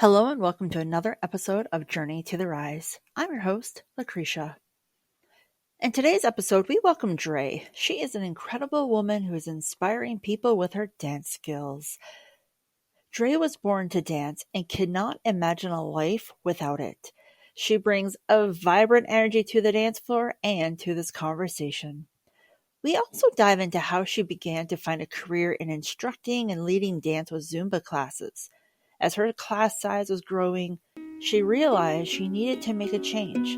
Hello and welcome to another episode of Journey to the Rise. I'm your host, Lucretia. In today's episode, we welcome Dre. She is an incredible woman who is inspiring people with her dance skills. Dre was born to dance and cannot imagine a life without it. She brings a vibrant energy to the dance floor and to this conversation. We also dive into how she began to find a career in instructing and leading dance with Zumba classes. As her class size was growing, she realized she needed to make a change.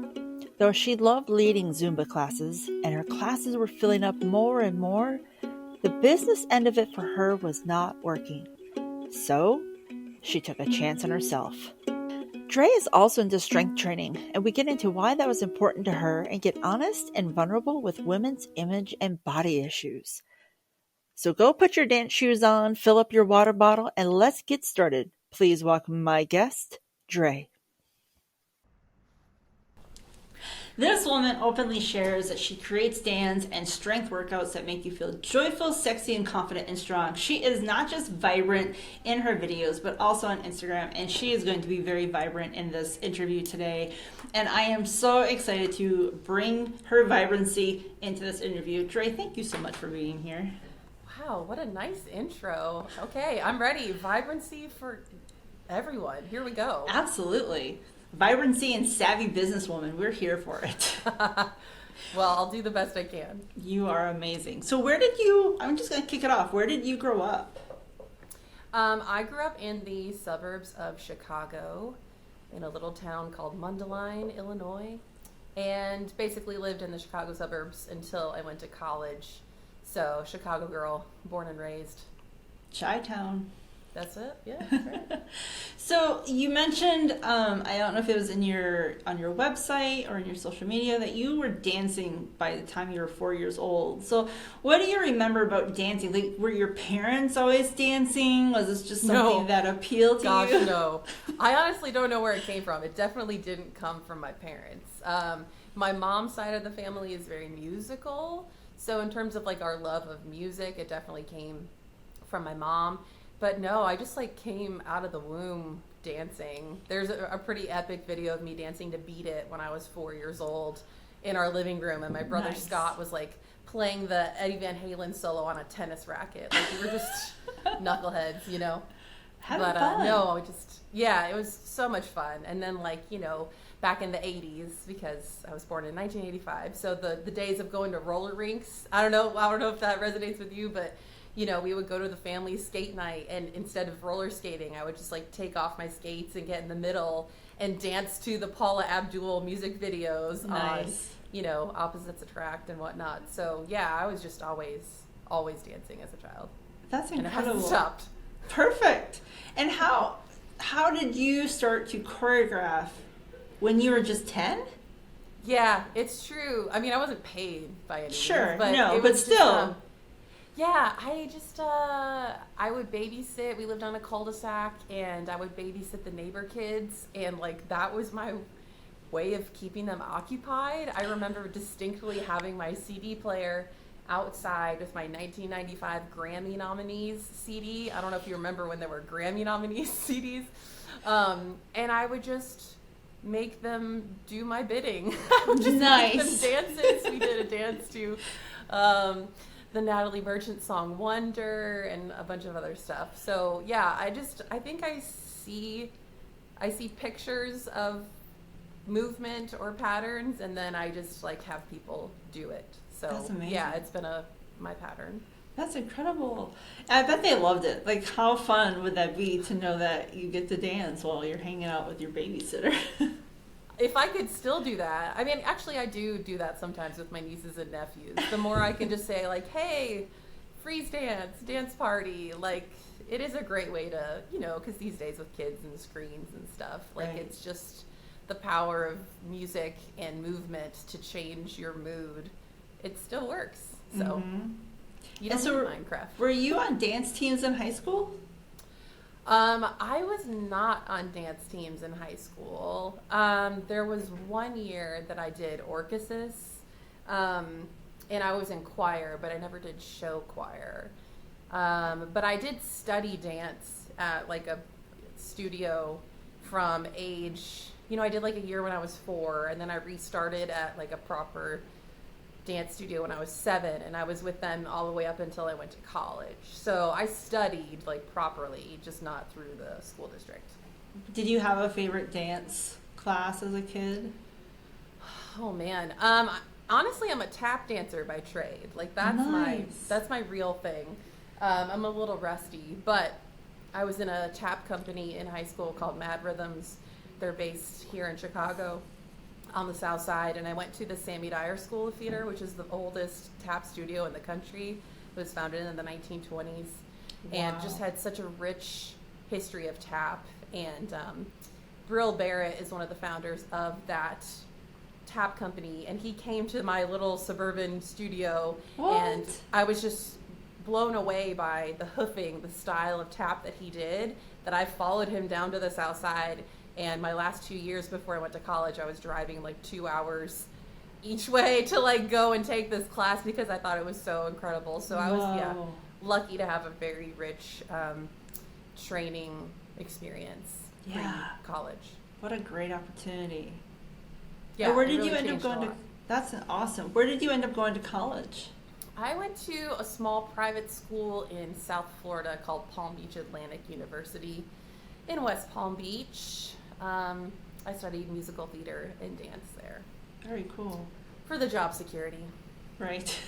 Though she loved leading Zumba classes and her classes were filling up more and more, the business end of it for her was not working. So, she took a chance on herself. Dre is also into strength training, and we get into why that was important to her and get honest and vulnerable with women's image and body issues. So go put your dance shoes on, fill up your water bottle, and let's get started. Please welcome my guest, Dre. This woman openly shares that she creates dance and strength workouts that make you feel joyful, sexy, and confident and strong. She is not just vibrant in her videos, but also on Instagram, and she is going to be very vibrant in this interview today. And I am so excited to bring her vibrancy into this interview. Dre, thank you so much for being here. Wow, what a nice intro. Okay, I'm ready. Vibrancy for everyone. Here we go. Absolutely. Vibrancy and savvy businesswoman. We're here for it. Well, I'll do the best I can. You are amazing. So I'm just going to kick it off. Where did you grow up? I grew up in the suburbs of Chicago in a little town called Mundelein, Illinois, and basically lived in the Chicago suburbs until I went to college. So, Chicago girl, born and raised. Chi-town. That's it. Yeah, that's right. So you mentioned, I don't know if it was on your website or in your social media, that you were dancing by the time you were 4 years old. So what do you remember about dancing? Like, were your parents always dancing? Was this just something that appealed to you? Gosh, no. I honestly don't know where it came from. It definitely didn't come from my parents. My mom's side of the family is very musical. So in terms of like our love of music, it definitely came from my mom. But no, I just like came out of the womb dancing. There's a pretty epic video of me dancing to Beat It when I was 4 years old in our living room. And my brother Scott was like playing the Eddie Van Halen solo on a tennis racket. Like we were just knuckleheads, you know. Having fun. No, it was so much fun. And then like, you know, back in the 80s, because I was born in 1985. So the days of going to roller rinks, I don't know if that resonates with you, but you know, we would go to the family skate night, and instead of roller skating, I would just like take off my skates and get in the middle and dance to the Paula Abdul music videos on, you know, Opposites Attract and whatnot. So yeah, I was just always dancing as a child. That's incredible. And it hasn't stopped. Perfect. And how did you start to choreograph when you were just 10? Yeah, it's true. I mean, I wasn't paid by any means. Sure, but still. Yeah, I would babysit. We lived on a cul-de-sac, and I would babysit the neighbor kids, and like that was my way of keeping them occupied. I remember distinctly having my CD player outside with my 1995 Grammy nominees CD. I don't know if you remember when there were Grammy nominees CDs. And I would just make them do my bidding. I would just make them dances. We did a dance to the Natalie Merchant song Wonder and a bunch of other stuff. So yeah, I think I see pictures of movement or patterns, and then I just like have people do it. So that's amazing. Yeah, it's been my pattern. That's incredible. I bet they loved it. Like, how fun would that be to know that you get to dance while you're hanging out with your babysitter? If I could still do that, I mean, actually I do that sometimes with my nieces and nephews. The more I can just say like, hey, freeze dance party, like it is a great way to, you know, because these days with kids and screens and stuff, like right. It's just the power of music and movement to change your mood. It still works. So you don't need Minecraft. Were you on dance teams in high school? I was not on dance teams in high school. There was 1 year that I did Orchesis, and I was in choir, but I never did show choir. But I did study dance at like a studio from age, I did like a year when I was 4, and then I restarted at like a proper dance studio when I was 7, and I was with them all the way up until I went to college. So I studied like properly, just not through the school district. Did you have a favorite dance class as a kid? Oh man. Honestly, I'm a tap dancer by trade. Like Nice. that's my real thing. I'm a little rusty, but I was in a tap company in high school called Mad Rhythms. They're based here in Chicago on the south side, and I went to the Sammy Dyer School of Theater, which is the oldest tap studio in the country. It was founded in the 1920s and just had such a rich history of tap. And Brill Barrett is one of the founders of that tap company, and he came to my little suburban studio. What? And I was just blown away by the hoofing, the style of tap that he did, that I followed him down to the south side. And my last 2 years before I went to college, I was driving like 2 hours each way to like go and take this class because I thought it was so incredible. So I was lucky to have a very rich training experience pre-college. What a great opportunity. Yeah. And where it did really you end up changed going a to? lot. That's awesome. Where did you end up going to college? I went to a small private school in South Florida called Palm Beach Atlantic University in West Palm Beach. I studied musical theater and dance there. Very cool. For the job security. Right.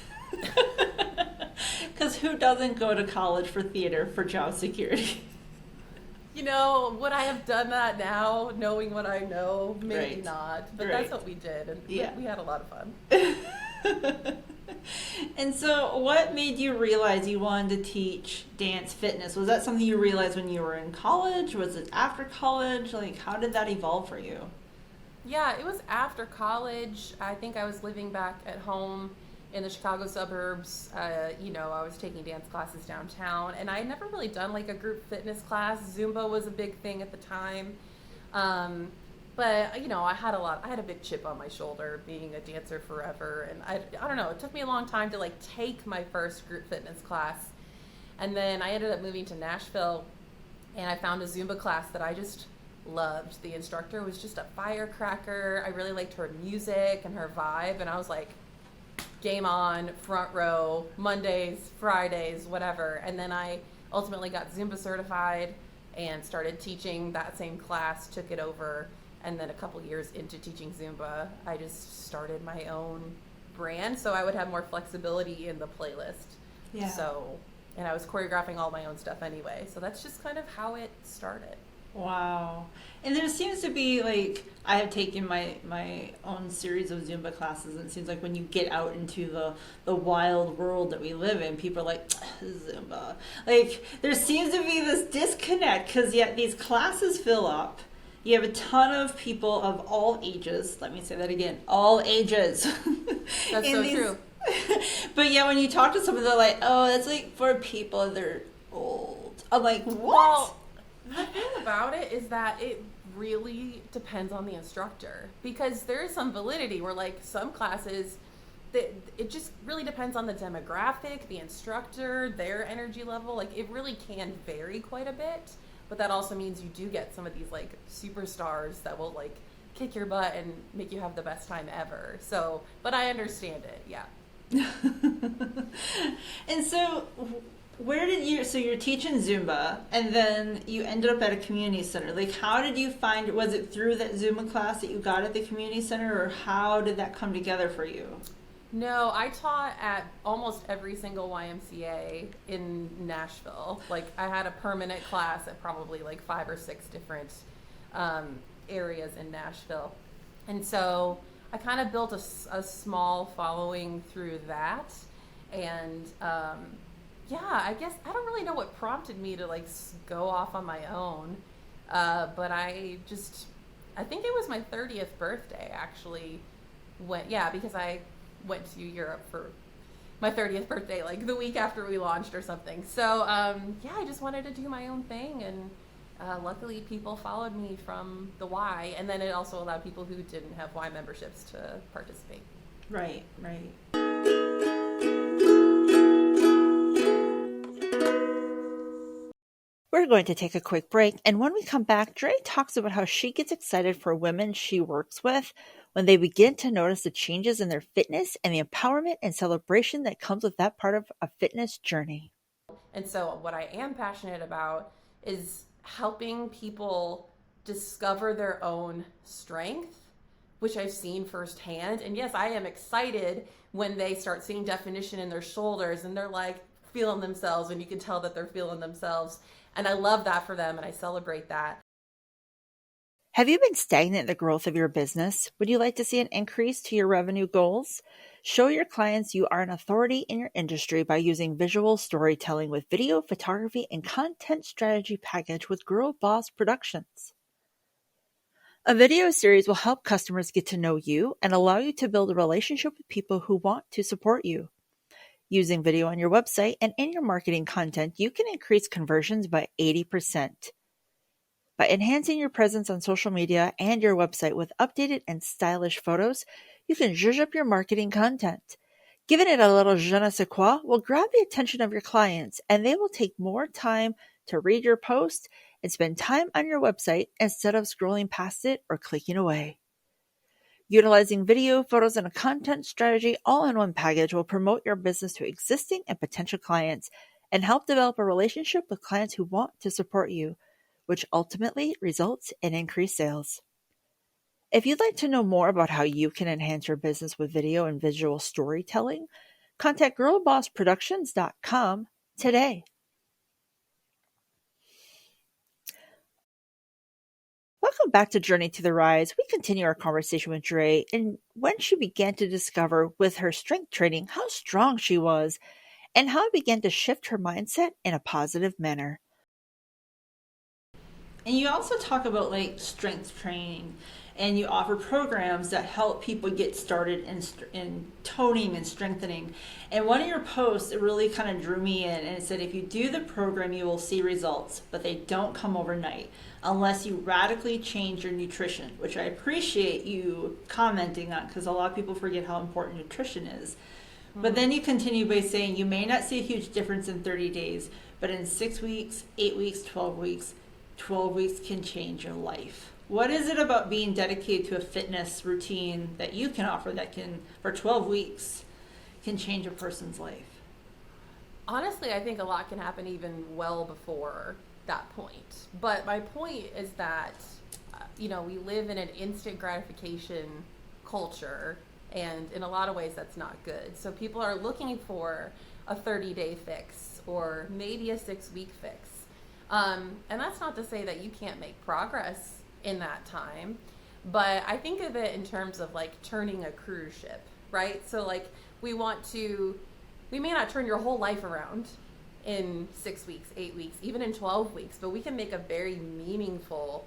Because who doesn't go to college for theater for job security? Would I have done that now, knowing what I know? Maybe Right. not. But Right. that's what we did, and we had a lot of fun. And so what made you realize you wanted to teach dance fitness? Was that something you realized when you were in college? Was it after college? Like, how did that evolve for you? Yeah, it was after college. I think I was living back at home in the Chicago suburbs. I was taking dance classes downtown, and I had never really done like a group fitness class. Zumba was a big thing at the time. But I had a big chip on my shoulder being a dancer forever. And I don't know, it took me a long time to like take my first group fitness class. And then I ended up moving to Nashville, and I found a Zumba class that I just loved. The instructor was just a firecracker. I really liked her music and her vibe. And I was like, game on, front row, Mondays, Fridays, whatever. And then I ultimately got Zumba certified and started teaching that same class, took it over. And then a couple years into teaching Zumba, I just started my own brand, so I would have more flexibility in the playlist. Yeah. And I was choreographing all my own stuff anyway, so that's just kind of how it started. Wow. And there seems to be like, I have taken my own series of Zumba classes, and it seems like when you get out into the wild world that we live in, people are like, Zumba. Like, there seems to be this disconnect, because yet these classes fill up. You have a ton of people of all ages. Let me say that again. All ages. That's so true. But yeah, when you talk to someone, they're like, oh, that's like for people that are old. I'm like, what? Well, the thing about it is that it really depends on the instructor, because there is some validity where like some classes, it just really depends on the demographic, the instructor, their energy level. Like it really can vary quite a bit. But that also means you do get some of these like superstars that will like kick your butt and make you have the best time ever. So, but I understand it, yeah. And so so you're teaching Zumba, and then you ended up at a community center. Like, how did you was it through that Zumba class that you got at the community center, or how did that come together for you? No, I taught at almost every single YMCA in Nashville. Like, I had a permanent class at probably like 5 or 6 different areas in Nashville. And so I kind of built a small following through that. And I guess I don't really know what prompted me to like go off on my own. But I think it was my 30th birthday actually. Because I went to Europe for my 30th birthday, like the week after we launched or something. So, I just wanted to do my own thing, and luckily people followed me from the Y, and then it also allowed people who didn't have Y memberships to participate. Right. We're We're going to take a quick break, and when we come back, Dre talks about how she gets excited for women she works with when they begin to notice the changes in their fitness and the empowerment and celebration that comes with that part of a fitness journey. And so, what I am passionate about is helping people discover their own strength, which I've seen firsthand. And yes, I am excited when they start seeing definition in their shoulders and they're like feeling themselves, and you can tell that they're feeling themselves. And I love that for them, and I celebrate that. Have you been stagnant in the growth of your business? Would you like to see an increase to your revenue goals? Show your clients you are an authority in your industry by using visual storytelling with video, photography, and content strategy package with Girl Boss Productions. A video series will help customers get to know you and allow you to build a relationship with people who want to support you. Using video on your website and in your marketing content, you can increase conversions by 80%. By enhancing your presence on social media and your website with updated and stylish photos, you can zhuzh up your marketing content. Giving it a little je ne sais quoi will grab the attention of your clients, and they will take more time to read your post and spend time on your website instead of scrolling past it or clicking away. Utilizing video, photos, and a content strategy all in one package will promote your business to existing and potential clients and help develop a relationship with clients who want to support you, which ultimately results in increased sales. If you'd like to know more about how you can enhance your business with video and visual storytelling, contact girlbossproductions.com today. Welcome back to Journey to the Rise. We continue our conversation with Dre and when she began to discover with her strength training how strong she was and how it began to shift her mindset in a positive manner. And you also talk about like strength training, and you offer programs that help people get started in toning and strengthening. And one of your posts, it really kind of drew me in, and it said, if you do the program, you will see results, but they don't come overnight unless you radically change your nutrition, which I appreciate you commenting on because a lot of people forget how important nutrition is. But then you continue by saying you may not see a huge difference in 30 days, but in 6 weeks, 8 weeks, 12 weeks, 12 weeks can change your life. What is it about being dedicated to a fitness routine that you can offer that can, for 12 weeks, can change a person's life? Honestly, I think a lot can happen even well before that point. But my point is that, we live in an instant gratification culture, and in a lot of ways that's not good. So people are looking for a 30-day fix or maybe a 6-week fix. And that's not to say that you can't make progress in that time, but I think of it in terms of like turning a cruise ship, right? So like we may not turn your whole life around in 6 weeks, 8 weeks, even in 12 weeks, but we can make a very meaningful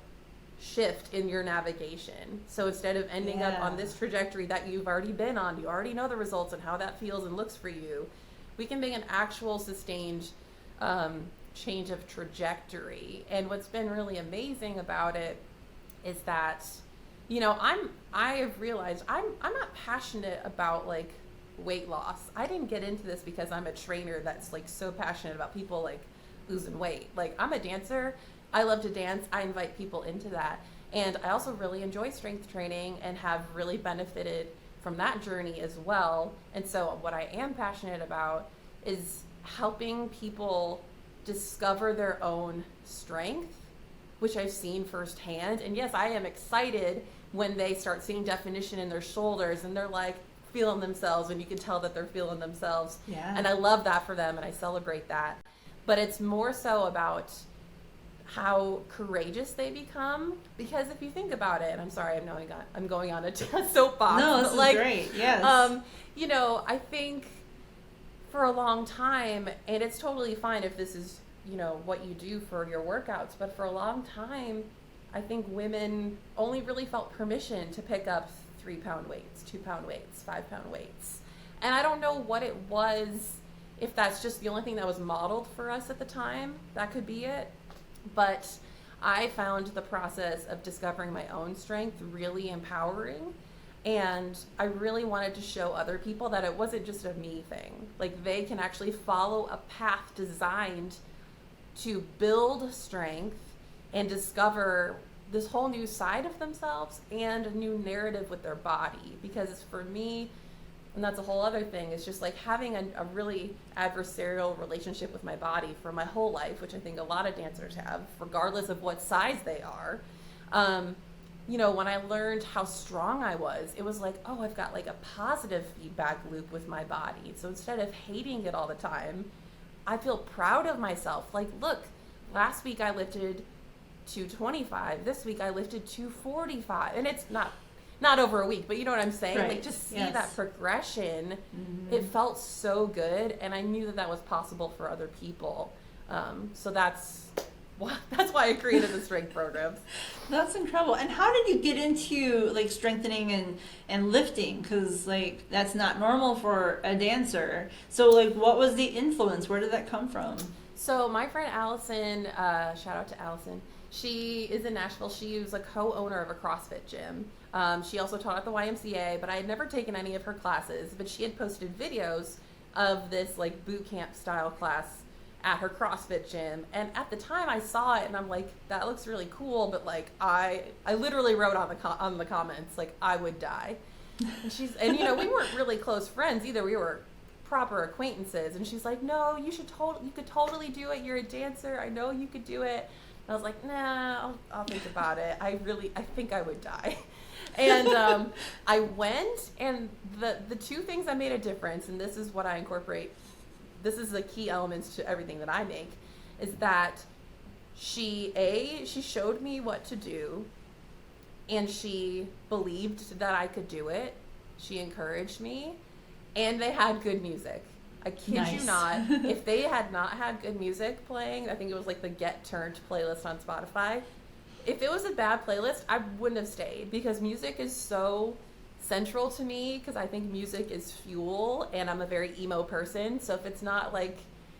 shift in your navigation. So instead of ending up on this trajectory that you've already been on, you already know the results and how that feels and looks for you, we can make an actual sustained change of trajectory. And what's been really amazing about it is that, I have realized I'm not passionate about like weight loss. I didn't get into this because I'm a trainer that's like so passionate about people like losing weight. Like I'm a dancer. I love to dance. I invite people into that. And I also really enjoy strength training and have really benefited from that journey as well. And so what I am passionate about is helping people discover their own strength, which I've seen firsthand. And yes, I am excited when they start seeing definition in their shoulders and they're like feeling themselves, and you can tell that they're feeling themselves. Yeah. And I love that for them, and I celebrate that. But it's more so about how courageous they become, because if you think about it, and I'm sorry, I'm going on a soapbox. No, this is great. Yes. I think for a long time, and it's totally fine if this is, what you do for your workouts, but for a long time, I think women only really felt permission to pick up 3-pound weights, 2-pound weights, 5-pound weights. And I don't know what it was, if that's just the only thing that was modeled for us at the time, that could be it. But I found the process of discovering my own strength really empowering. And I really wanted to show other people that it wasn't just a me thing. Like they can actually follow a path designed to build strength and discover this whole new side of themselves and a new narrative with their body. Because for me, and that's a whole other thing, is just like having a really adversarial relationship with my body for my whole life, which I think a lot of dancers have, regardless of what size they are. You know, when I learned how strong I was, it was like, oh, I've got like a positive feedback loop with my body. So instead of hating it all the time, I feel proud of myself. Like, look, last week I lifted 225. This week I lifted 245. And it's not over a week, but you know what I'm saying? Right. Like, just see Yes. that progression. It felt so good, and I knew that was possible for other people. So that's why I created the strength programs. That's incredible. And how did you get into like strengthening and lifting? Because like that's not normal for a dancer. So like, what was the influence? Where did that come from? So my friend Allison, shout out to Allison. She is in Nashville. She was a co-owner of a CrossFit gym. She also taught at the YMCA, but I had never taken any of her classes. But she had posted videos of this like boot camp style class at her CrossFit gym. And at the time I saw it and I'm like, that looks really cool. But like, I literally wrote on the comments, like, I would die. And you know, we weren't really close friends either. We were proper acquaintances. And she's like, no, you could totally do it. You're a dancer. I know you could do it. And I was like, nah, I'll think about it. I think I would die. And I went, and the two things that made a difference, and this is what I incorporate, this is the key elements to everything that I make, is that she showed me what to do, and she believed that I could do it. She encouraged me, and they had good music. I kid you not. If they had not had good music playing, I think it was like the Get Turned playlist on Spotify. If it was a bad playlist, I wouldn't have stayed, because music is so central to me, because I think music is fuel, and I'm a very emo person. So if it's not like,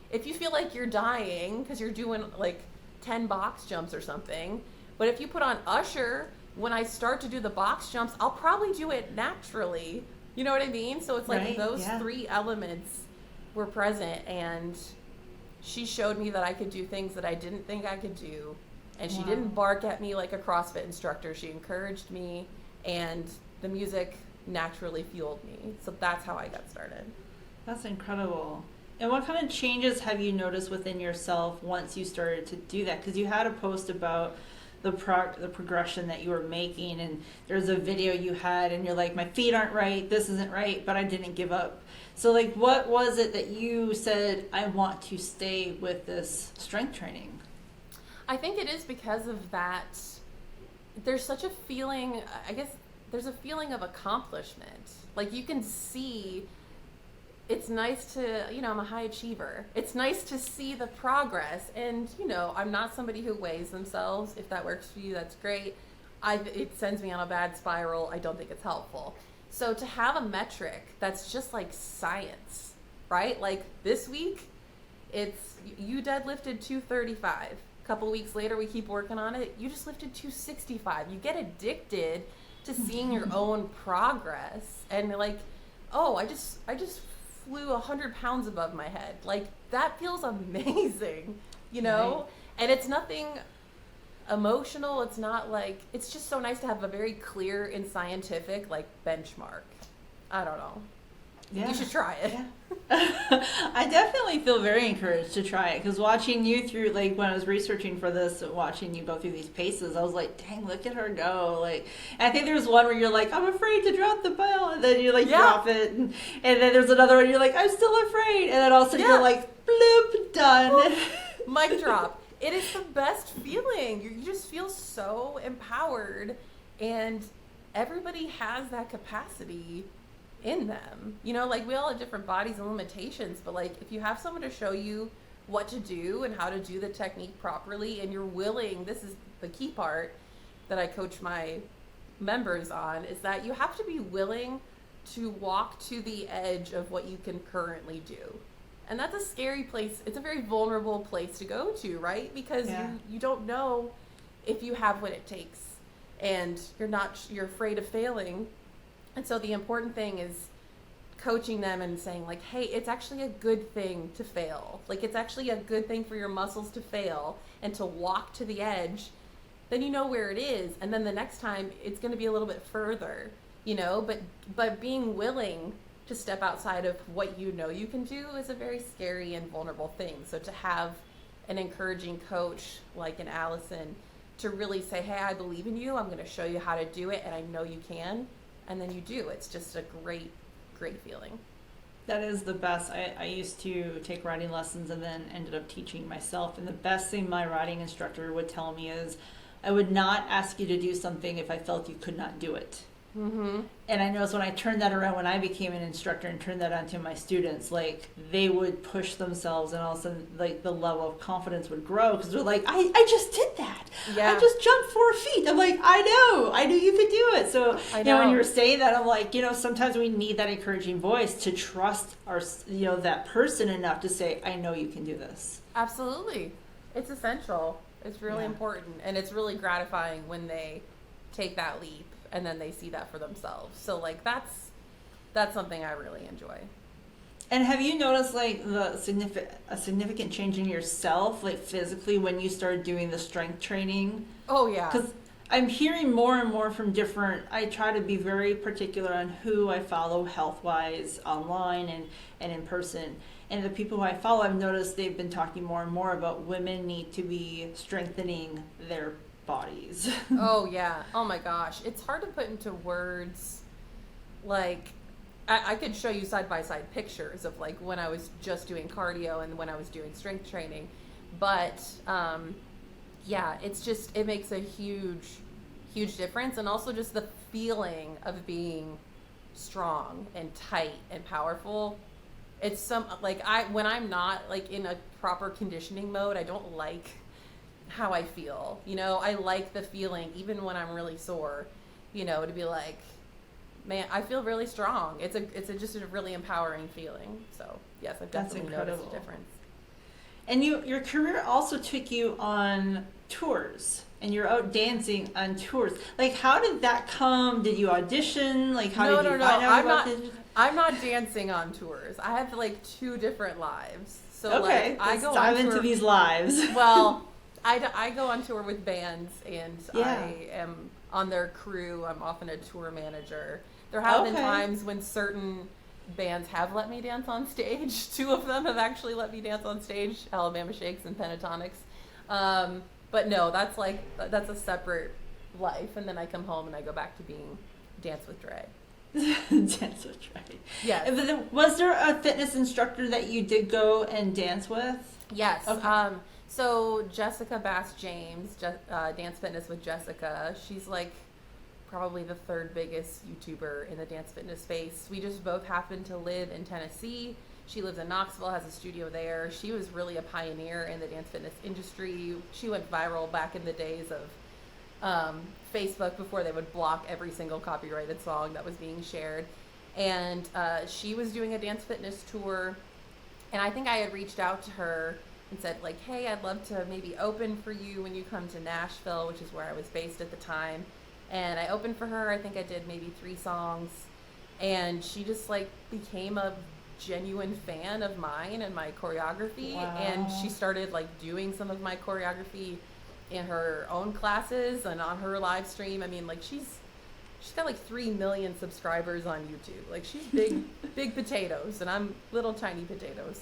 if you feel like you're dying because you're doing like 10 box jumps or something, but if you put on Usher, when I start to do the box jumps, I'll probably do it naturally. You know what I mean? So it's like Right, those yeah. three elements were present, and she showed me that I could do things that I didn't think I could do. And she Wow. didn't bark at me like a CrossFit instructor. She encouraged me, and the music naturally fueled me. So that's how I got started. That's incredible. And what kind of changes have you noticed within yourself once you started to do that? Because you had a post about the progression that you were making, and there's a video you had, and you're like, my feet aren't right, this isn't right, but I didn't give up. So like, what was it that you said, I want to stay with this strength training? I think it is because of that. There's such a feeling, I guess there's a feeling of accomplishment. Like, you can see, it's nice to, you know, I'm a high achiever. It's nice to see the progress. And, you know, I'm not somebody who weighs themselves. If that works for you, that's great. It sends me on a bad spiral. I don't think it's helpful. So to have a metric that's just like science, right? Like this week, it's, you deadlifted 235. A couple weeks later, we keep working on it. You just lifted 265. You get addicted to seeing your own progress, and like, oh, I just flew 100 pounds above my head. Like, that feels amazing, you know? Right. And it's nothing emotional. It's not like, it's just so nice to have a very clear and scientific like benchmark. I don't know. Yeah. You should try it. Yeah. I definitely feel very encouraged to try it, because watching you through, like when I was researching for this, watching you go through these paces, I was like, dang, look at her go. Like, I think there's one where you're like, I'm afraid to drop the bell, and then you like drop it, and then there's another one you're like, I'm still afraid, and then all of a sudden you're like, bloop, done. Mic drop. It is the best feeling. You just feel so empowered, and everybody has that capacity in them. You know, like, we all have different bodies and limitations, but like, if you have someone to show you what to do and how to do the technique properly, and you're willing, this is the key part that I coach my members on, is that you have to be willing to walk to the edge of what you can currently do. And that's a scary place. It's a very vulnerable place to go to, right? Because you don't know if you have what it takes, and you're afraid of failing. And so the important thing is coaching them and saying like, hey, it's actually a good thing to fail. Like, it's actually a good thing for your muscles to fail and to walk to the edge. Then you know where it is, and then the next time it's going to be a little bit further, but being willing to step outside of what you know you can do is a very scary and vulnerable thing. So to have an encouraging coach like an Allison to really say, hey, I believe in you, I'm going to show you how to do it, and I know you can, and then you do. It's just a great feeling. That is the best. I used to take riding lessons and then ended up teaching myself. And the best thing my riding instructor would tell me is, I would not ask you to do something if I felt you could not do it. Mm-hmm. And I noticed when I turned that around, when I became an instructor and turned that onto my students, like they would push themselves, and all of a sudden, like the level of confidence would grow because they're like, I just did that. Yeah. I just jumped 4 feet. I'm like, I knew you could do it. So when you were saying that, I'm like, sometimes we need that encouraging voice to trust that person enough to say, I know you can do this. Absolutely, it's essential. It's really Yeah. important, and it's really gratifying when they take that leap and then they see that for themselves. So like that's something I really enjoy. And have you noticed like a significant change in yourself, like physically, when you started doing the strength training? Oh yeah. Because I'm hearing more and more from I try to be very particular on who I follow health-wise online and in person. And the people who I follow, I've noticed they've been talking more and more about women need to be strengthening their bodies. Oh yeah. Oh my gosh. It's hard to put into words. Like, I could show you side by side pictures of like when I was just doing cardio and when I was doing strength training. But yeah, it makes a huge difference. And also just the feeling of being strong and tight and powerful. It's when I'm not like in a proper conditioning mode, I don't like how I feel. I like the feeling even when I'm really sore, to be like, man, I feel really strong. It's just a really empowering feeling. So yes, I've definitely noticed a difference. And your career also took you on tours, and you're out dancing on tours. Like, how did that come? Did you audition? Like, how did you find out about this? I'm not dancing on tours. I have like 2 different lives. So okay, I go dive on into tour. these lives. Well, I go on tour with bands, and Yeah. I am on their crew. I'm often a tour manager. There have been times when certain bands have let me dance on stage. 2 of them have actually let me dance on stage, Alabama Shakes and Pentatonics. But no, that's a separate life. And then I come home and I go back to being Dance with Dre. Dance with Dre. Yes. But then, was there a fitness instructor that you did go and dance with? Yes. Okay. So Jessica Bass James, Dance Fitness with Jessica, she's like probably the 3rd biggest YouTuber in the dance fitness space. We just both happen to live in Tennessee. She lives in Knoxville, has a studio there. She was really a pioneer in the dance fitness industry. She went viral back in the days of Facebook before they would block every single copyrighted song that was being shared. And she was doing a dance fitness tour. And I think I had reached out to her and said like, hey, I'd love to maybe open for you when you come to Nashville, which is where I was based at the time. And I opened for her. I think I did maybe 3 songs. And she just like became a genuine fan of mine and my choreography. Wow. And she started like doing some of my choreography in her own classes and on her live stream. I mean, like she's got like 3 million subscribers on YouTube. Like she's big potatoes, and I'm little tiny potatoes.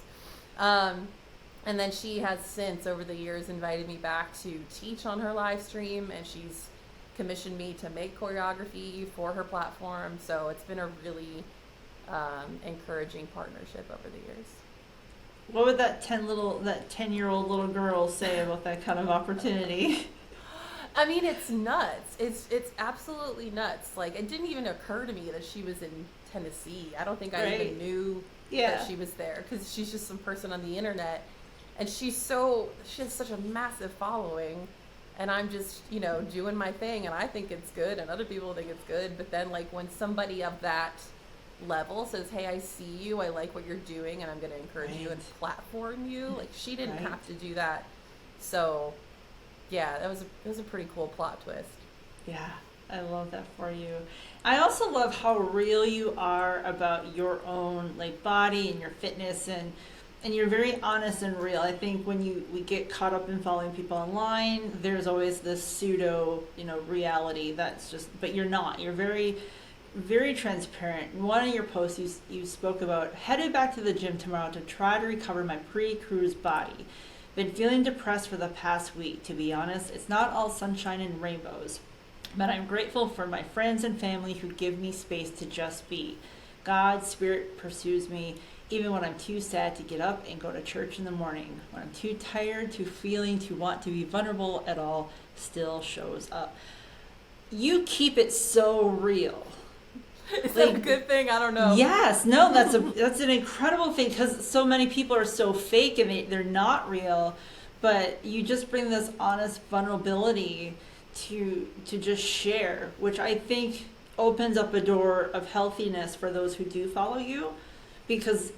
And then she has since over the years invited me back to teach on her live stream, and she's commissioned me to make choreography for her platform. So it's been a really encouraging partnership over the years. What would that 10-year-old little girl say about that kind of opportunity? I mean, it's nuts. It's absolutely nuts. Like, it didn't even occur to me that she was in Tennessee. I don't think I even knew that she was there, because she's just some person on the internet, and she has such a massive following, and I'm just, doing my thing, and I think it's good, and other people think it's good. But then, like, when somebody of that level says, hey, I see you, I like what you're doing, and I'm going to encourage you and platform you, like, she didn't have to do that. So yeah, that was a pretty cool plot twist. Yeah, I love that for you. I also love how real you are about your own like body and your fitness, and you're very honest and real. I think when we get caught up in following people online, there's always this pseudo, reality that's just, but you're not. You're very, very transparent. In one of your posts, you spoke about headed back to the gym tomorrow to try to recover my pre-cruise body. Been feeling depressed for the past week. To be honest, it's not all sunshine and rainbows, but I'm grateful for my friends and family who give me space to just be. God's spirit pursues me even when I'm too sad to get up and go to church in the morning. When I'm too tired, too feeling, to want to be vulnerable at all, still shows up. You keep it so real. Is that a good thing? I don't know. Yes, no, that's an incredible thing, because so many people are so fake and they're not real, but you just bring this honest vulnerability to just share, which I think opens up a door of healthiness for those who do follow you, because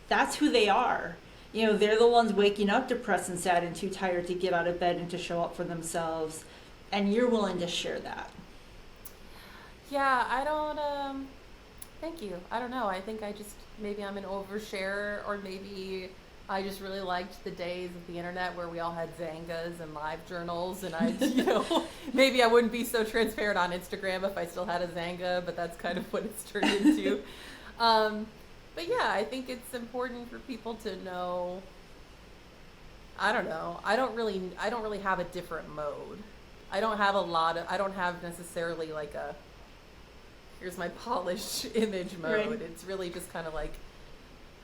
that's who they are. They're the ones waking up depressed and sad and too tired to get out of bed and to show up for themselves, and you're willing to share that. Yeah, I don't, thank you. I don't know. I think maybe I'm an oversharer, or maybe I just really liked the days of the internet where we all had Zangas and live journals, and maybe I wouldn't be so transparent on Instagram if I still had a Zanga, but that's kind of what it's turned into. But yeah, I think it's important for people to know. I don't know. I don't really have a different mode. I don't have necessarily like here's my polished image mode. Right. It's really just kind of like,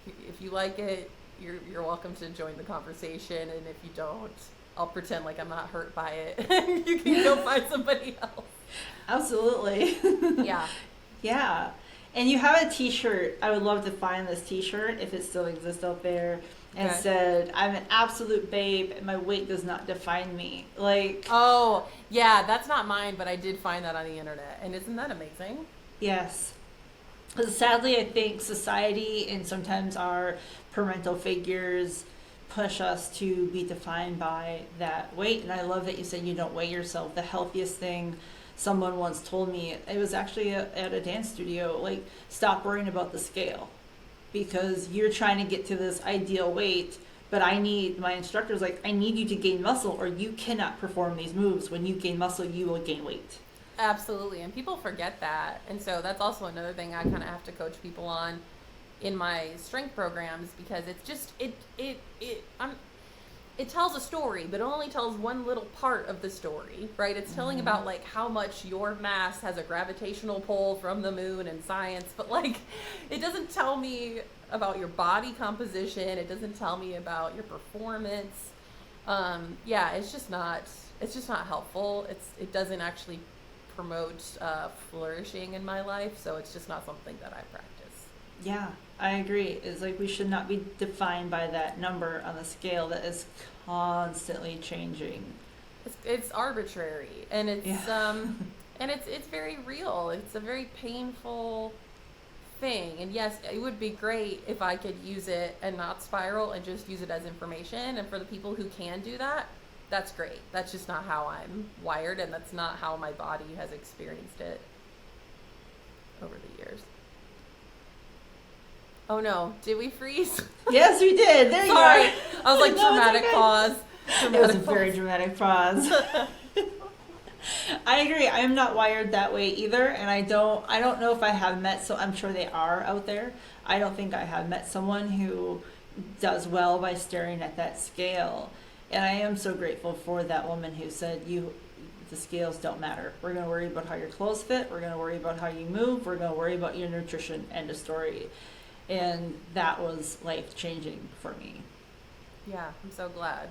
if you like it, you're welcome to join the conversation, and if you don't, I'll pretend like I'm not hurt by it, and you can go find somebody else. Absolutely. Yeah. Yeah. And you have a t-shirt. I would love to find this t-shirt if it still exists out there. And said, I'm an absolute babe and my weight does not define me. Like, oh, yeah, that's not mine, but I did find that on the internet. And isn't that amazing? Yes. Because sadly, I think society and sometimes our parental figures push us to be defined by that weight. And I love that you said you don't weigh yourself. The healthiest thing someone once told me, it was actually at a dance studio, like, stop worrying about the scale, because you're trying to get to this ideal weight, but my instructor's like, I need you to gain muscle or you cannot perform these moves. When you gain muscle, you will gain weight. Absolutely. And people forget that. And so that's also another thing I kind of have to coach people on in my strength programs, because it's just, it tells a story, but it only tells one little part of the story, right? It's telling about like how much your mass has a gravitational pull from the moon and science, but like it doesn't tell me about your body composition. It doesn't tell me about your performance. Yeah, it's just not helpful. It doesn't actually promote flourishing in my life, so it's just not something that I practice. Yeah, I agree. It's like we should not be defined by that number on the scale that is constantly changing. It's arbitrary, and it's and it's very real. It's a very painful thing. And yes, it would be great if I could use it and not spiral and just use it as information. And for the people who can do that, that's great. That's just not how I'm wired, and that's not how my body has experienced it over the years. Oh no, did we freeze? Yes, we did. There you are. Sorry. I was like, dramatic pause. It was a very dramatic pause. I agree. I am not wired that way either, and I don't know if I have met, so I'm sure they are out there. I don't think I have met someone who does well by staring at that scale. And I am so grateful for that woman who said, the scales don't matter. We're going to worry about how your clothes fit. We're going to worry about how you move. We're going to worry about your nutrition. End of story. And that was life-changing for me. Yeah, I'm so glad.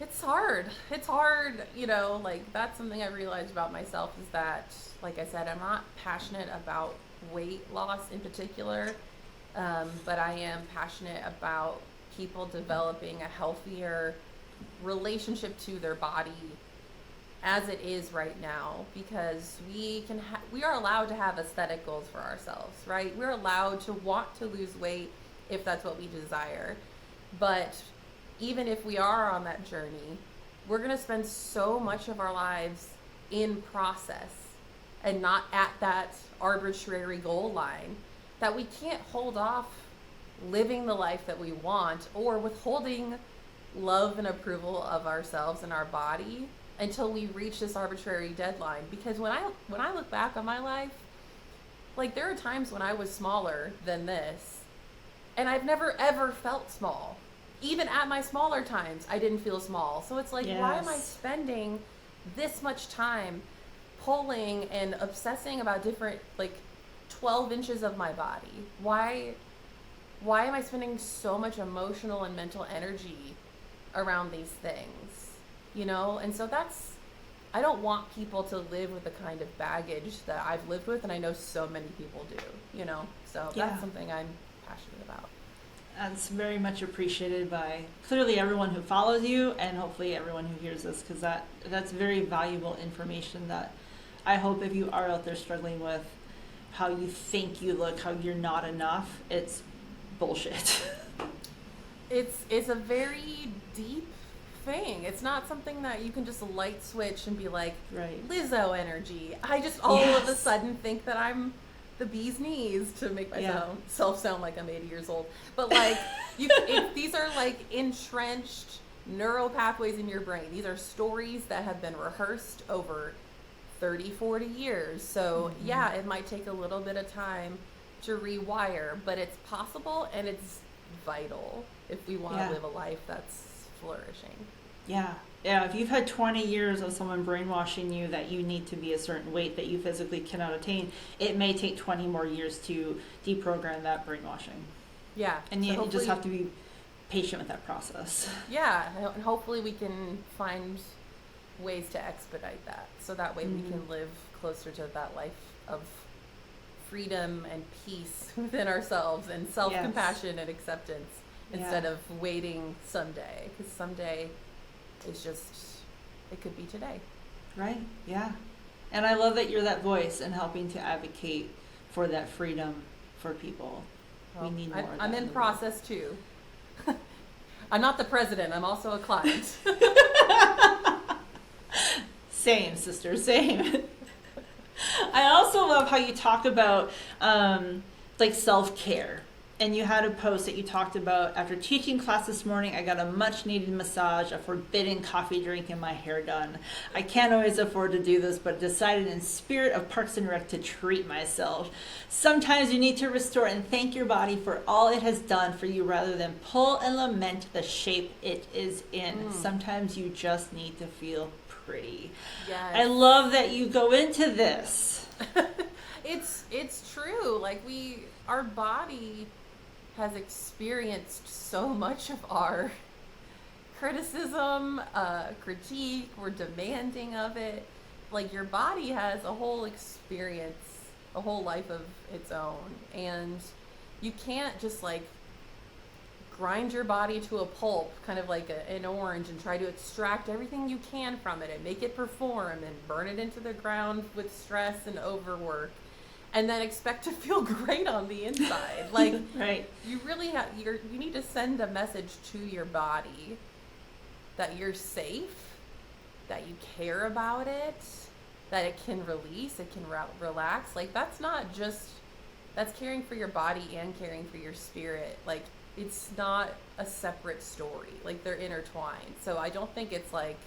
It's hard. Like, that's something I realized about myself, is that, like I said, I'm not passionate about weight loss in particular, but I am passionate about people developing a healthier relationship to their body as it is right now, because we are allowed to have aesthetic goals for ourselves, right? We're allowed to want to lose weight if that's what we desire. But even if we are on that journey, we're going to spend so much of our lives in process and not at that arbitrary goal line, that we can't hold off living the life that we want or withholding love and approval of ourselves and our body until we reach this arbitrary deadline. Because when I look back on my life, like there are times when I was smaller than this, and I've never ever felt small. Even at my smaller times, I didn't feel small. So it's like, why am I spending this much time pulling and obsessing about different, like 12 inches of my body? Why am I spending so much emotional and mental energy around these things? You know? And so I don't want people to live with the kind of baggage that I've lived with, and I know so many people do, you know? So that's something I'm passionate about. That's very much appreciated by clearly everyone who follows you, and hopefully everyone who hears this, because that's very valuable information that I hope if you are out there struggling with how you think you look, how you're not enough, it's bullshit. It's a very deep thing. It's not something that you can just light switch and be like, right. Lizzo energy. I just all of a sudden think that I'm the bee's knees, to make myself sound like I'm 80 years old. But like, these are like entrenched neural pathways in your brain. These are stories that have been rehearsed over 30, 40 years. So yeah, it might take a little bit of time to rewire, but it's possible, and it's vital if we want to live a life that's flourishing. Yeah, if you've had 20 years of someone brainwashing you that you need to be a certain weight that you physically cannot attain, it may take 20 more years to deprogram that brainwashing. Yeah. And you just have to be patient with that process. Yeah, and hopefully we can find ways to expedite that, so that way we can live closer to that life of freedom and peace within ourselves, and self-compassion and acceptance, instead of waiting someday, because someday is just, it could be today. Right, yeah. And I love that you're that voice and helping to advocate for that freedom for people. Well, we need more of that. I'm in process too. I'm not the president, I'm also a client. Same, sister, same. I also love how you talk about like self-care. And you had a post that you talked about, after teaching class this morning, I got a much needed massage, a forbidden coffee drink, and my hair done. I can't always afford to do this, but decided in spirit of Parks and Rec to treat myself. Sometimes you need to restore and thank your body for all it has done for you, rather than pull and lament the shape it is in. Sometimes you just need to feel pretty. Yes. I love that you go into this. It's true. Like our body has experienced so much of our criticism, critique. We're demanding of it. Like, your body has a whole experience, a whole life of its own, and you can't just like grind your body to a pulp, kind of like an orange, and try to extract everything you can from it and make it perform and burn it into the ground with stress and overwork, and then expect to feel great on the inside. Like, right. You really you need to send a message to your body that you're safe, that you care about it, that it can release, it can relax. Like, that's caring for your body and caring for your spirit. Like, it's not a separate story. Like, they're intertwined. So I don't think it's like,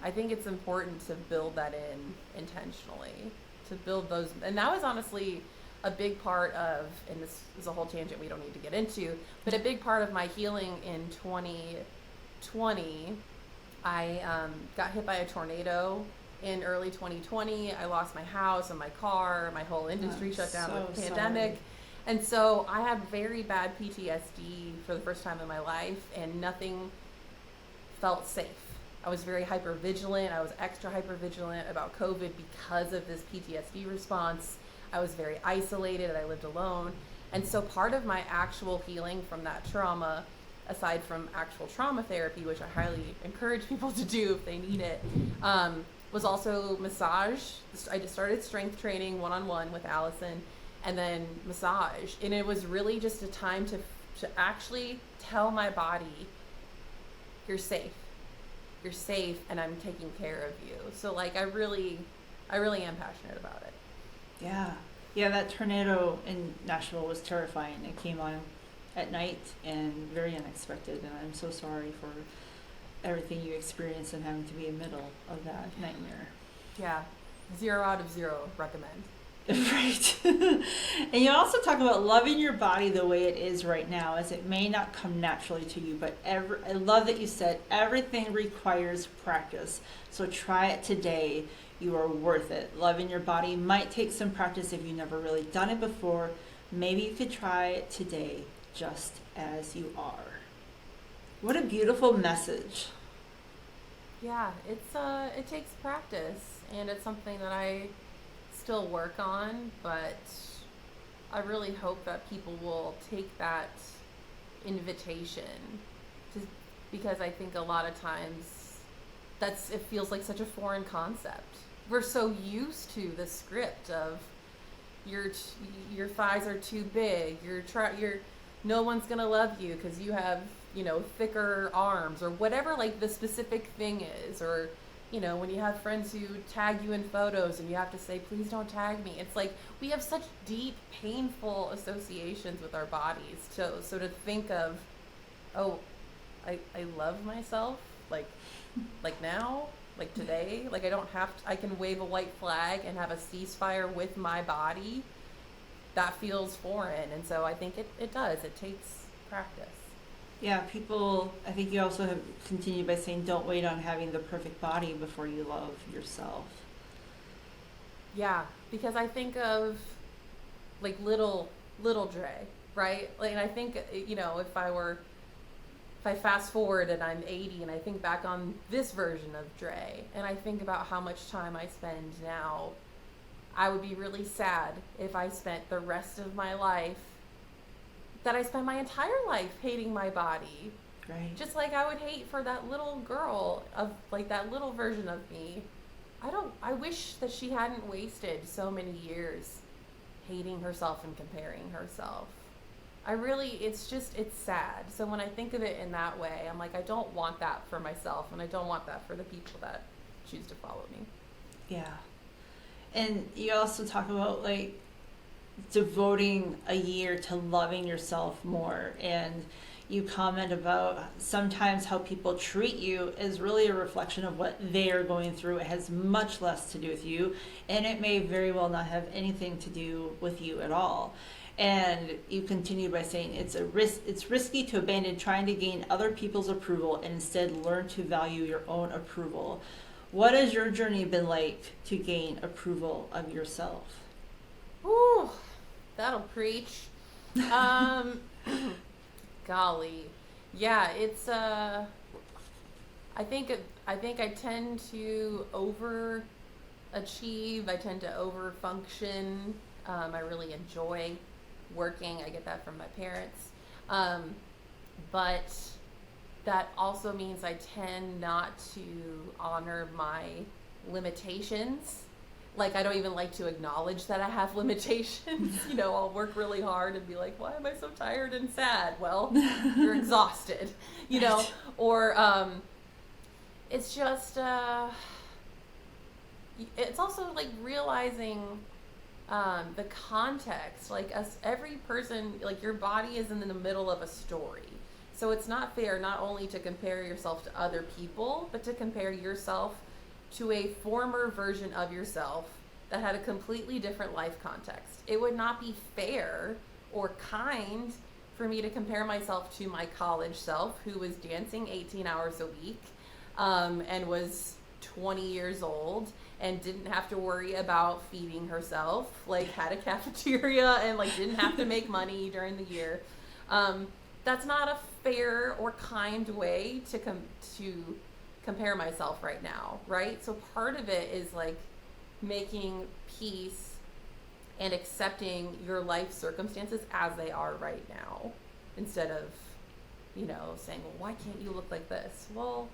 I think it's important to build that in intentionally, to build those. And that was honestly a big part of, and this is a whole tangent we don't need to get into, but a big part of my healing in 2020. I got hit by a tornado in early 2020. I lost my house and my car. My whole industry shut down with the pandemic. Sorry. And so I had very bad PTSD for the first time in my life, and nothing felt safe. I was very hypervigilant. I was extra hypervigilant about COVID because of this PTSD response. I was very isolated. I lived alone. And so part of my actual healing from that trauma, aside from actual trauma therapy, which I highly encourage people to do if they need it, was also massage. I just started strength training one-on-one with Allison, and then massage. And it was really just a time to actually tell my body, you're safe. you're safe, and I'm taking care of you. So like I really am passionate about it. Yeah. Yeah, that tornado in Nashville was terrifying. It came on at night and very unexpected, and I'm so sorry for everything you experienced and having to be in the middle of that nightmare. Yeah. 0 out of 0 recommend. Right. And you also talk about loving your body the way it is right now, as it may not come naturally to you, but I love that you said everything requires practice. So try it today. You are worth it. Loving your body might take some practice if you've never really done it before. Maybe you could try it today, just as you are. What a beautiful message. Yeah, it takes practice, and it's something that I still work on, but I really hope that people will take that invitation, just because I think a lot of times it feels like such a foreign concept. We're so used to the script of your thighs are too big, no one's gonna love you because you have, thicker arms, or whatever, like the specific thing is, or when you have friends who tag you in photos and you have to say, please don't tag me. It's like we have such deep, painful associations with our bodies. So to think of, oh, I love myself, like now, like today, like I can wave a white flag and have a ceasefire with my body. That feels foreign. And so I think it does. It takes practice. Yeah, people, I think you also have continued by saying don't wait on having the perfect body before you love yourself. Yeah, because I think of like little Dre, right? Like, and I think, if I fast forward and I'm 80 and I think back on this version of Dre and I think about how much time I spend now, I would be really sad if I spent the rest of my life, that I spent my entire life hating my body. Right. Just like I would hate for that little girl of like that little version of me. I wish that she hadn't wasted so many years hating herself and comparing herself. It's sad. So when I think of it in that way, I'm like, I don't want that for myself, and I don't want that for the people that choose to follow me. Yeah. And you also talk about like devoting a year to loving yourself more, and you comment about sometimes how people treat you is really a reflection of what they are going through. It has much less to do with you, and it may very well not have anything to do with you at all. And you continue by saying it's risky to abandon trying to gain other people's approval and instead learn to value your own approval. What has your journey been like to gain approval of yourself? Ooh, that'll preach. Golly. Yeah, it's I think I tend to overachieve. I tend to overfunction. I really enjoy working. I get that from my parents. But that also means I tend not to honor my limitations. Like, I don't even like to acknowledge that I have limitations. I'll work really hard and be like, why am I so tired and sad? Well, you're exhausted, or it's just, it's also like realizing the context, like every person, like your body is in the middle of a story. So it's not fair not only to compare yourself to other people, but to compare yourself to a former version of yourself that had a completely different life context. It would not be fair or kind for me to compare myself to my college self, who was dancing 18 hours a week and was 20 years old and didn't have to worry about feeding herself, like had a cafeteria and like didn't have to make money during the year. That's not a fair or kind way to compare myself right now, right? So part of it is like making peace and accepting your life circumstances as they are right now, instead of, saying, well, why can't you look like this? Well,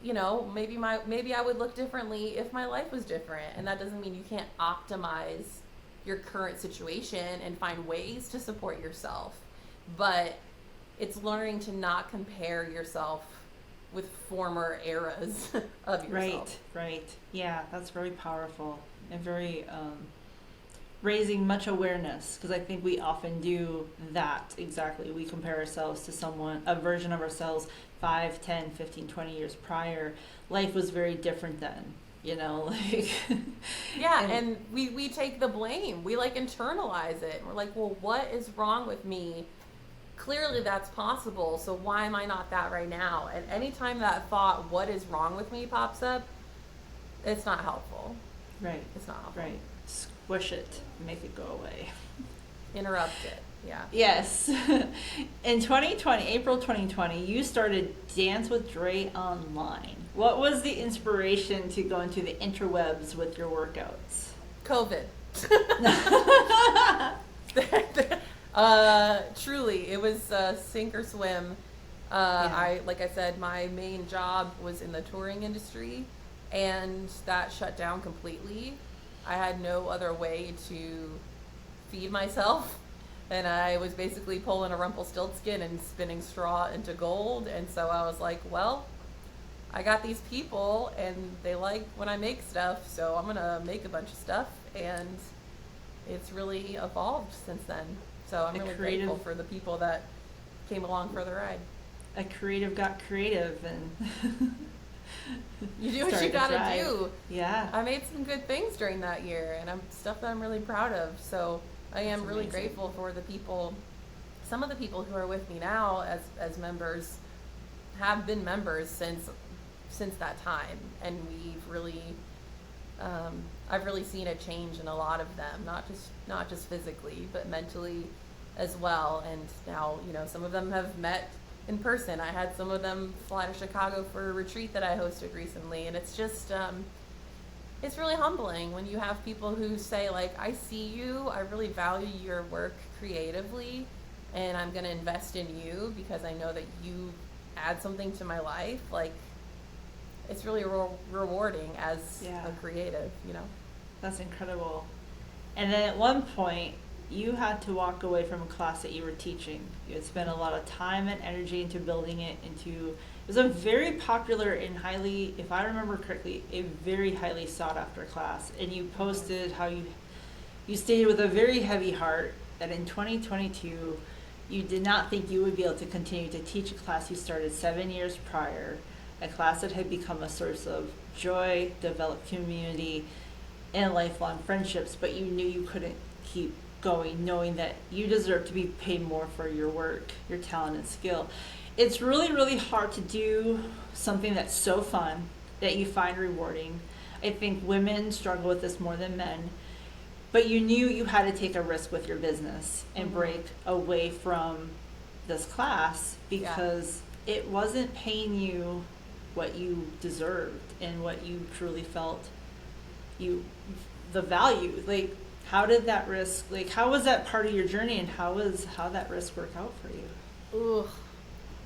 maybe I would look differently if my life was different, and that doesn't mean you can't optimize your current situation and find ways to support yourself. But it's learning to not compare yourself with former eras of yourself. Right. Yeah, that's very powerful and very raising much awareness, because I think we often do that exactly. We compare ourselves to someone, a version of ourselves 5, 10, 15, 20 years prior. Life was very different then, like. Yeah, and we take the blame. We like internalize it. We're like, well, what is wrong with me? Clearly that's possible, so why am I not that right now? And anytime that thought, what is wrong with me, pops up, it's not helpful. Right. It's not helpful. Right. Squish it, make it go away. Interrupt it. Yeah. Yes. In 2020, April 2020, you started Dance with Dre online. What was the inspiration to go into the interwebs with your workouts? COVID. Truly, it was sink or swim. Like I said, my main job was in the touring industry, and that shut down completely. I had no other way to feed myself, and I was basically pulling a Rumpelstiltskin and spinning straw into gold. And so I was like, well, I got these people and they like when I make stuff, so I'm gonna make a bunch of stuff, and it's really evolved since then. So I'm really grateful for the people that came along for the ride. A creative got creative, and you do what you gotta do. Yeah. I made some good things during that year, and stuff that I'm really proud of. So I am really grateful for the people. Some of the people who are with me now as members have been members since that time, and we've really I've really seen a change in a lot of them, not just physically, but mentally as well. And now, some of them have met in person. I had some of them fly to Chicago for a retreat that I hosted recently, and it's just it's really humbling when you have people who say, like, I see you, I really value your work creatively, and I'm going to invest in you because I know that you add something to my life. Like, it's really rewarding as a creative, That's incredible. And then at one point, you had to walk away from a class that you were teaching. You had spent a lot of time and energy into building it into, it was a very popular and highly, if I remember correctly, a very highly sought after class. And you posted how you stated with a very heavy heart that in 2022, you did not think you would be able to continue to teach a class you started 7 years prior, a class that had become a source of joy, developed community, and lifelong friendships, but you knew you couldn't keep going, knowing that you deserve to be paid more for your work, your talent, and skill. It's really, really hard to do something that's so fun, that you find rewarding. I think women struggle with this more than men, but you knew you had to take a risk with your business and break away from this class because it wasn't paying you what you deserved and what you truly felt the value. Like, how did that risk, how was that part of your journey, and how that risk work out for you? Ooh,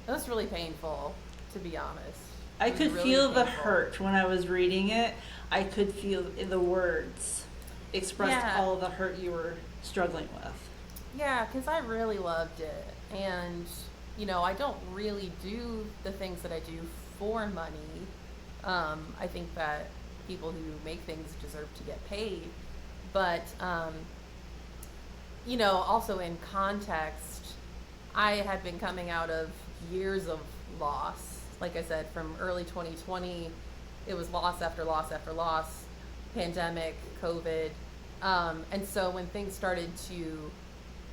that was really painful, to be honest. I could feel the hurt when I was reading it. I could feel in the words expressed all the hurt you were struggling with. Yeah, because I really loved it. And, I don't really do the things that I do for money. I think that people who make things deserve to get paid. But, also in context, I had been coming out of years of loss. Like I said, from early 2020, it was loss after loss after loss, pandemic, COVID. And so when things started to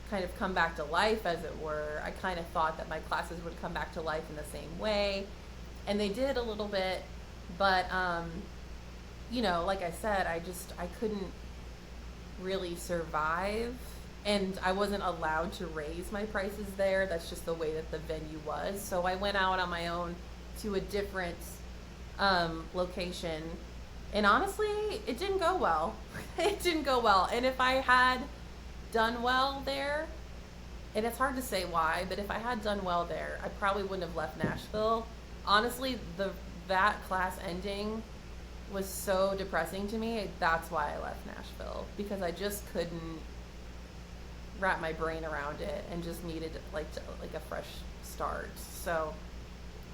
kind of come back to life, as it were, I kind of thought that my classes would come back to life in the same way. And they did a little bit, but, like I said, I couldn't really survive, and I wasn't allowed to raise my prices there. That's just the way that the venue was. So I went out on my own to a different location, and honestly, it didn't go well. It didn't go well. And if I had done well there, and it's hard to say why, but if I had done well there, I probably wouldn't have left Nashville. Honestly, that class ending was so depressing to me. That's why I left Nashville, because I just couldn't wrap my brain around it and just needed like a fresh start. So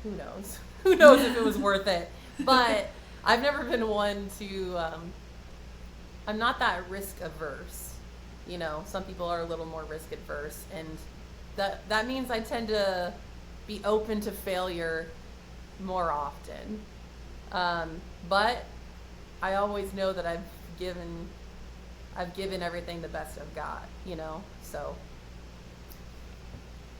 who knows? Who knows if it was worth it? But I've never been one to, I'm not that risk averse. You know, some people are a little more risk adverse, and that means I tend to be open to failure more often. But I always know that I've given everything the best I've got, you know? So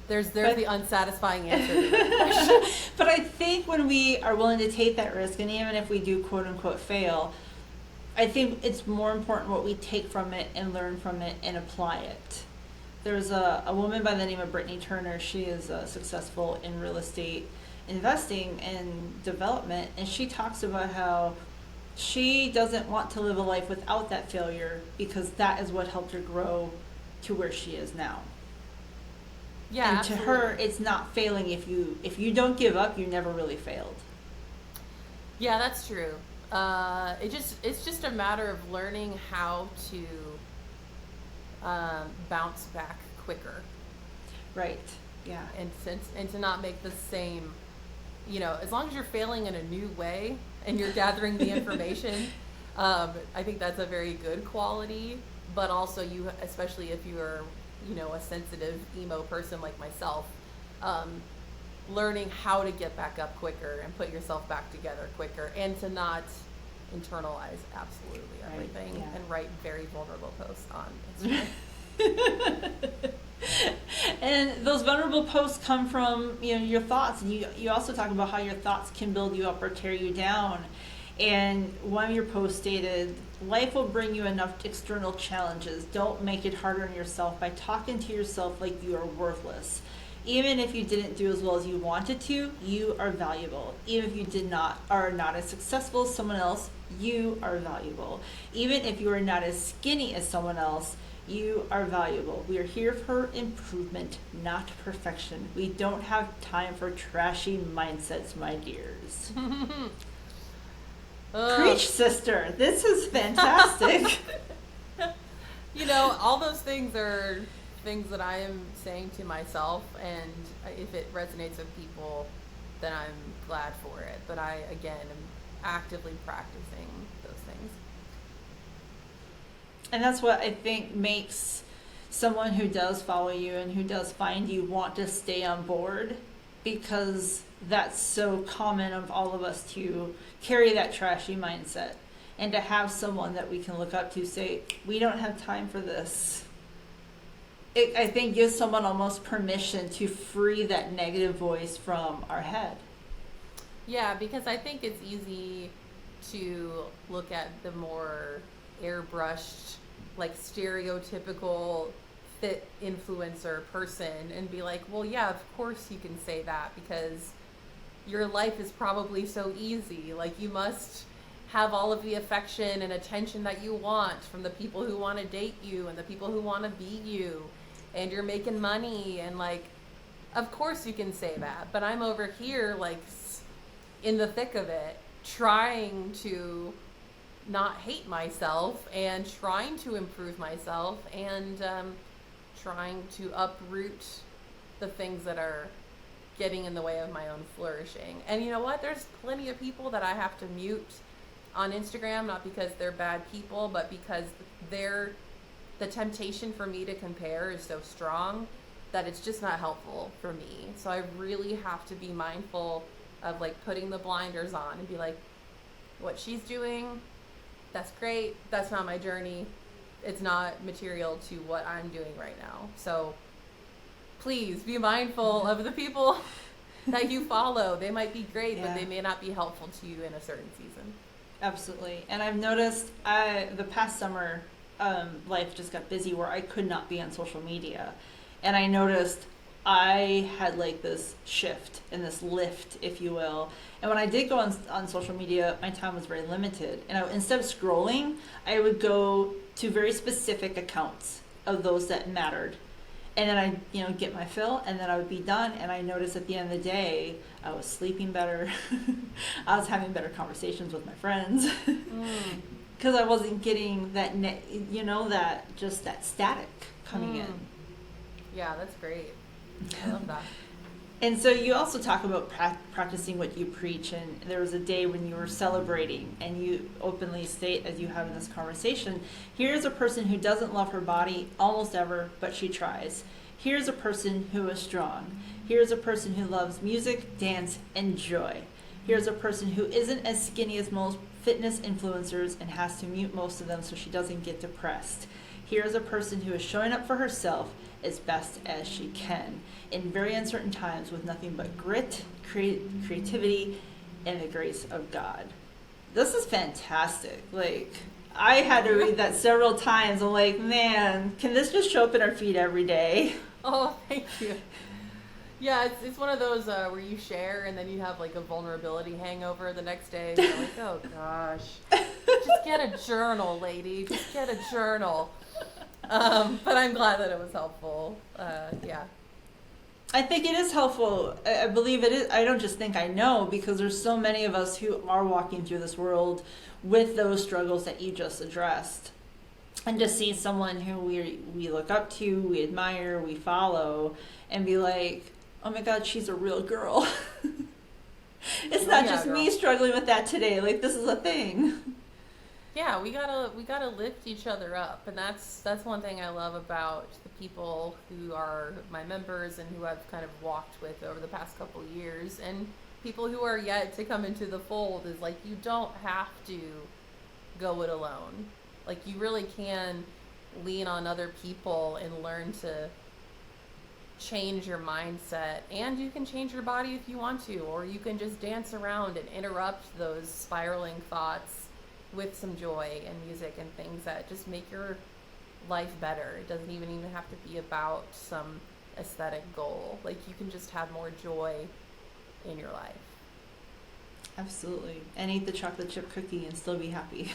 there's the unsatisfying answer to that question. But I think when we are willing to take that risk, and even if we do quote unquote fail, I think it's more important what we take from it and learn from it and apply it. There's a woman by the name of Brittany Turner. She is successful in real estate investing and development, and she talks about how she doesn't want to live a life without that failure because that is what helped her grow to where she is now. Yeah, and absolutely. to her, it's not failing. If you don't give up, you never really failed. Yeah, that's true. It's just a matter of learning how to bounce back quicker. Right. Yeah. And to not make the same, you know, as long as you're failing in a new way and you're gathering the information, I think that's a very good quality. But also, you, especially if you're, you know, a sensitive emo person like myself, learning how to get back up quicker and put yourself back together quicker, and to not internalize absolutely everything, Right, yeah. and write very vulnerable posts on Instagram. And those vulnerable posts come from, you know, your thoughts, and you also talk about how your thoughts can build you up or tear you down. And one of your posts stated, life will bring you enough external challenges. Don't make it harder on yourself by talking to yourself like you are worthless. Even if you didn't do as well as you wanted to, you are valuable. Even if you are not as successful as someone else, you are valuable. Even if you are not as skinny as someone else, you are valuable. We are here for improvement, not perfection. We don't have time for trashy mindsets, my dears. Preach, sister. This is fantastic. You know, all those things are things that I am saying to myself, and if it resonates with people, then I'm glad for it. But I, again, am actively practicing those things. And that's what I think makes someone who does follow you and who does find you want to stay on board, because that's so common of all of us to carry that trashy mindset, and to have someone that we can look up to say, we don't have time for this. It, I think, gives someone almost permission to free that negative voice from our head. Yeah, because I think it's easy to look at the more airbrushed, like stereotypical fit influencer person and be like, well, yeah, of course you can say that because your life is probably so easy. Like, you must have all of the affection and attention that you want from the people who want to date you and the people who want to be you, and you're making money, and like, of course you can say that. But I'm over here, like, in the thick of it, trying to not hate myself and trying to improve myself, and trying to uproot the things that are getting in the way of my own flourishing. And you know what? There's plenty of people that I have to mute on Instagram, not because they're bad people, but because the temptation for me to compare is so strong that it's just not helpful for me. So I really have to be mindful of, like, putting the blinders on and be like, what she's doing, that's great. That's not my journey. It's not material to what I'm doing right now. So please be mindful of the people that you follow. They might be great, but they may not be helpful to you in a certain season. Absolutely. And I've noticed the past summer, life just got busy where I could not be on social media. And I noticed I had like this shift and this lift, if you will. And when I did go on social media, my time was very limited. And instead of scrolling, I would go to very specific accounts of those that mattered. And then I, get my fill, and then I would be done. And I noticed at the end of the day, I was sleeping better. I was having better conversations with my friends. Because I wasn't getting that, that, that static coming in. Yeah, that's great. I love that. And so you also talk about practicing what you preach, and there was a day when you were celebrating, and you openly state, as you have in this conversation, here's a person who doesn't love her body almost ever, but she tries. Here's a person who is strong. Here's a person who loves music, dance, and joy. Here's a person who isn't as skinny as most fitness influencers and has to mute most of them so she doesn't get depressed. Here's a person who is showing up for herself as best as she can in very uncertain times with nothing but grit, creativity, and the grace of God. This is fantastic. Like, I had to read that several times. I'm like, man, can this just show up in our feed every day? Oh, thank you. Yeah, it's one of those where you share and then you have like a vulnerability hangover the next day. You're like, oh gosh, just get a journal, lady. Just get a journal. But I'm glad that it was helpful. Yeah. I think it is helpful. I believe it is. I don't just think, I know, because there's so many of us who are walking through this world with those struggles that you just addressed. And just see someone who we look up to, we admire, we follow, and be like, oh my God, she's a real girl. It's not just girl. me struggling with that today. Like, this is a thing. Yeah, we gotta lift each other up, and that's one thing I love about the people who are my members and who I've kind of walked with over the past couple of years, and people who are yet to come into the fold, is like, you don't have to go it alone. Like, you really can lean on other people and learn to change your mindset, and you can change your body if you want to, or you can just dance around and interrupt those spiraling thoughts with some joy and music and things that just make your life better. It doesn't even have to be about some aesthetic goal. Like, you can just have more joy in your life. Absolutely. And eat the chocolate chip cookie and still be happy.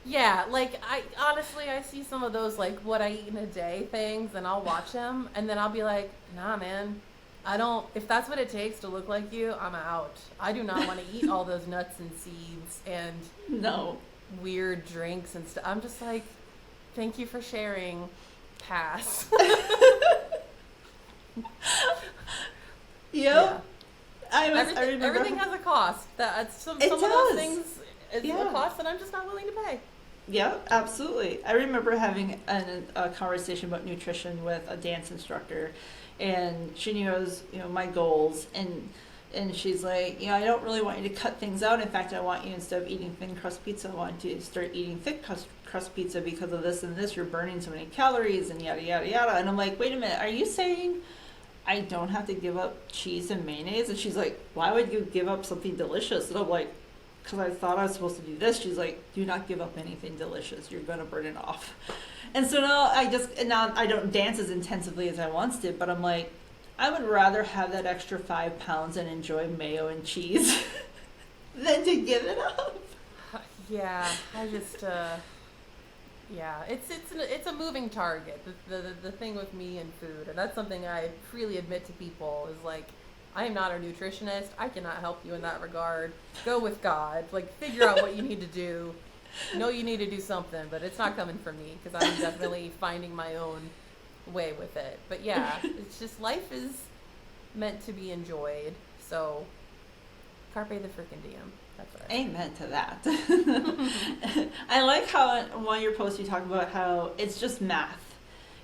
Yeah, like, I honestly, I see some of those, like, what I eat in a day things, and I'll watch them, and then I'll be like, nah, man, I don't, if that's what it takes to look like you, I'm out. I do not want to eat all those nuts and seeds and No. weird drinks and stuff. I'm just like, thank you for sharing. Pass. Yep. Yeah. I Everything, remember. everything has a cost. That's some It of those does. things is Yeah. a cost that I'm just not willing to pay. Yeah, absolutely. I remember having a conversation about nutrition with a dance instructor, and she knows, my goals, and she's like, I don't really want you to cut things out. In fact, I want you, instead of eating thin crust pizza, I want you to start eating thick crust pizza because of this and this. You're burning so many calories and yada yada yada. And I'm like, wait a minute, are you saying I don't have to give up cheese and mayonnaise? And she's like, why would you give up something delicious? And I'm like, because I thought I was supposed to do this. She's like, do not give up anything delicious. You're going to burn it off. And so now I don't dance as intensively as I once did, but I'm like, I would rather have that extra 5 pounds and enjoy mayo and cheese than to give it up. Yeah, I just, yeah, it's a moving target. The thing with me and food, and that's something I freely admit to people, is like, I am not a nutritionist. I cannot help you in that regard. Go with God. Like, figure out what you need to do. Know you need to do something, but it's not coming from me, because I'm definitely finding my own way with it. But yeah, it's just, life is meant to be enjoyed. So, carpe the frickin' diem. That's what I say. Amen to that. I like how in one of your posts you talk about how it's just math.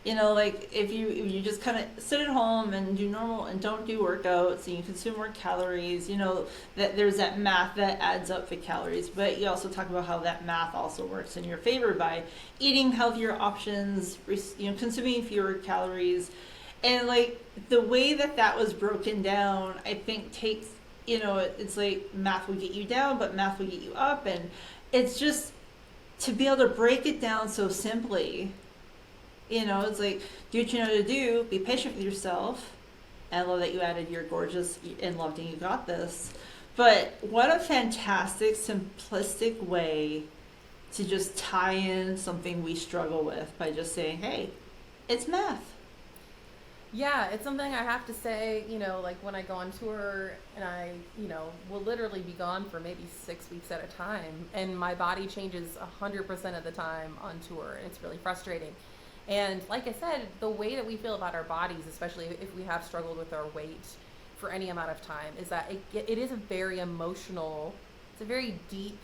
Like if you just kind of sit at home and do normal and don't do workouts and you consume more calories, that there's that math that adds up the calories. But you also talk about how that math also works in your favor by eating healthier options, consuming fewer calories. And like the way that was broken down, I think takes, it's like math will get you down, but math will get you up. And it's just to be able to break it down so simply. It's like, do what you know to do, be patient with yourself. And I love that you added you're gorgeous and loved and you got this. But what a fantastic, simplistic way to just tie in something we struggle with by just saying, hey, it's math. Yeah, it's something I have to say, like when I go on tour and I, will literally be gone for maybe 6 weeks at a time. And my body changes 100% of the time on tour. And it's really frustrating. And like I said, the way that we feel about our bodies, especially if we have struggled with our weight, for any amount of time is that it is a very emotional, it's a very deep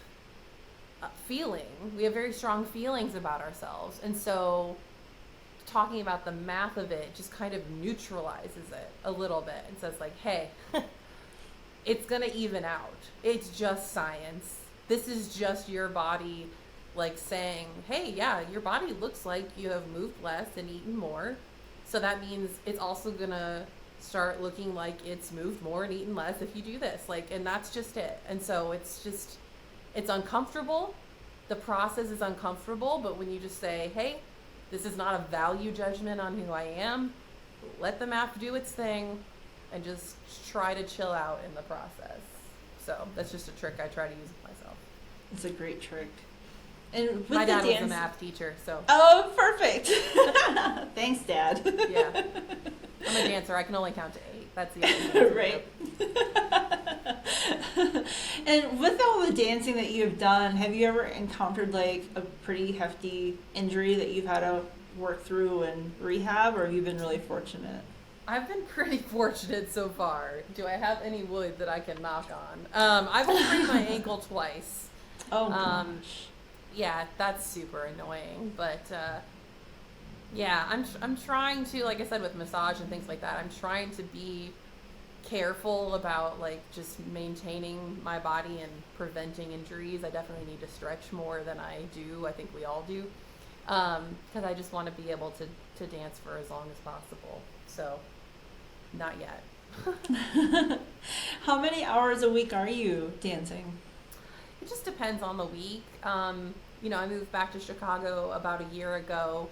feeling. We have very strong feelings about ourselves. And so talking about the math of it just kind of neutralizes it a little bit and says like, hey, it's going to even out. It's just science. This is just your body like saying, hey, yeah, your body looks like you have moved less and eaten more. So that means it's also going to start looking like it's moved more and eaten less if you do this. Like, and that's just it. And so it's uncomfortable. The process is uncomfortable, but when you just say, hey, this is not a value judgment on who I am, let the math do its thing and just try to chill out in the process. So that's just a trick I try to use with myself. It's a great trick. And with my dad was a math teacher, so. Oh, perfect. Thanks, Dad. Yeah. I'm a dancer. I can only count to 8. That's the only right. And with all the dancing that you've done, have you ever encountered like a pretty hefty injury that you've had to work through and rehab, or have you been really fortunate? I've been pretty fortunate so far. Do I have any wood that I can knock on? I've sprained my ankle twice. Oh gosh. Yeah, that's super annoying. But yeah, I'm trying to, like I said, with massage and things like that, I'm trying to be careful about like just maintaining my body and preventing injuries. I definitely need to stretch more than I do. I think we all do. Because I just want to be able to dance for as long as possible. So, not yet. How many hours a week are you dancing? It just depends on the week. You know, I moved back to Chicago about a year ago,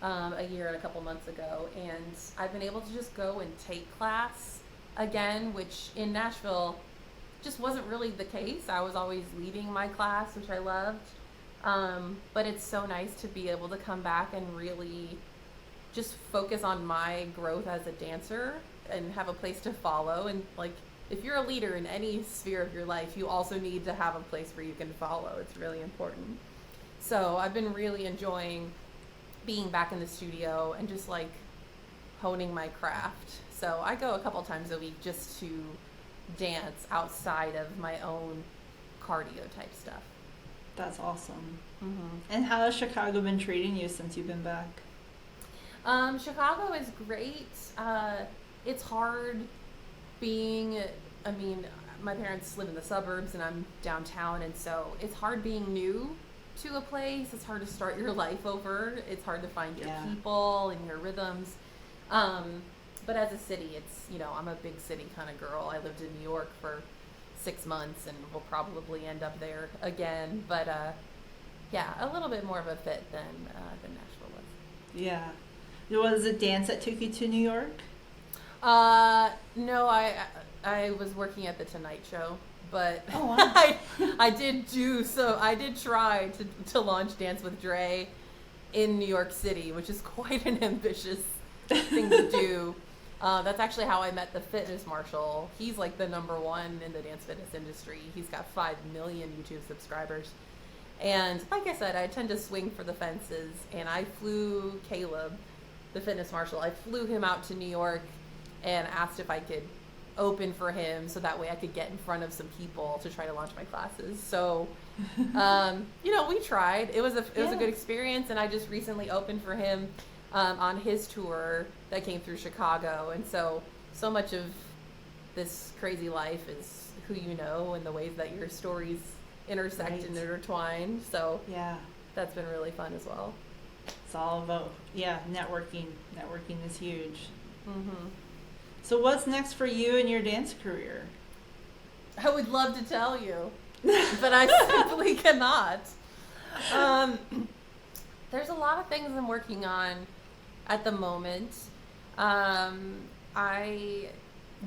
a year and a couple months ago, and I've been able to just go and take class again, which in Nashville just wasn't really the case. I was always leaving my class, which I loved. But it's so nice to be able to come back and really just focus on my growth as a dancer and have a place to follow. And like, if you're a leader in any sphere of your life, you also need to have a place where you can follow. It's really important. So I've been really enjoying being back in the studio and just like honing my craft. So I go a couple times a week just to dance outside of my own cardio type stuff. That's awesome. Mm-hmm. And how has Chicago been treating you since you've been back? Chicago is great. It's hard being, I mean, my parents live in the suburbs and I'm downtown, and so it's hard being new to a place. It's hard to start your life over. It's hard to find your people and your rhythms. But as a city, it's, you know, I'm a big city kind of girl. I lived in New York for 6 months and will probably end up there again. But yeah, a little bit more of a fit than Nashville was. Yeah. Was it dance that took you to New York? No, I was working at the Tonight Show, but oh, wow. I did try to launch Dance with Dre in New York City, which is quite an ambitious thing to do. That's actually how I met the fitness marshal. He's like the #1 in the dance fitness industry. He's got 5 million YouTube subscribers. And like I said, I tend to swing for the fences, and I flew Caleb, the fitness marshal, I flew him out to New York and asked if I could open for him so that way I could get in front of some people to try to launch my classes. So, you know, we tried. It was a good experience, and I just recently opened for him on his tour that came through Chicago. And so much of this crazy life is who you know and the ways that your stories intersect and intertwine. So yeah, that's been really fun as well. It's all about, networking. Networking is huge. Mm-hmm. So what's next for you in your dance career? I would love to tell you, but I simply cannot. There's a lot of things I'm working on at the moment. I,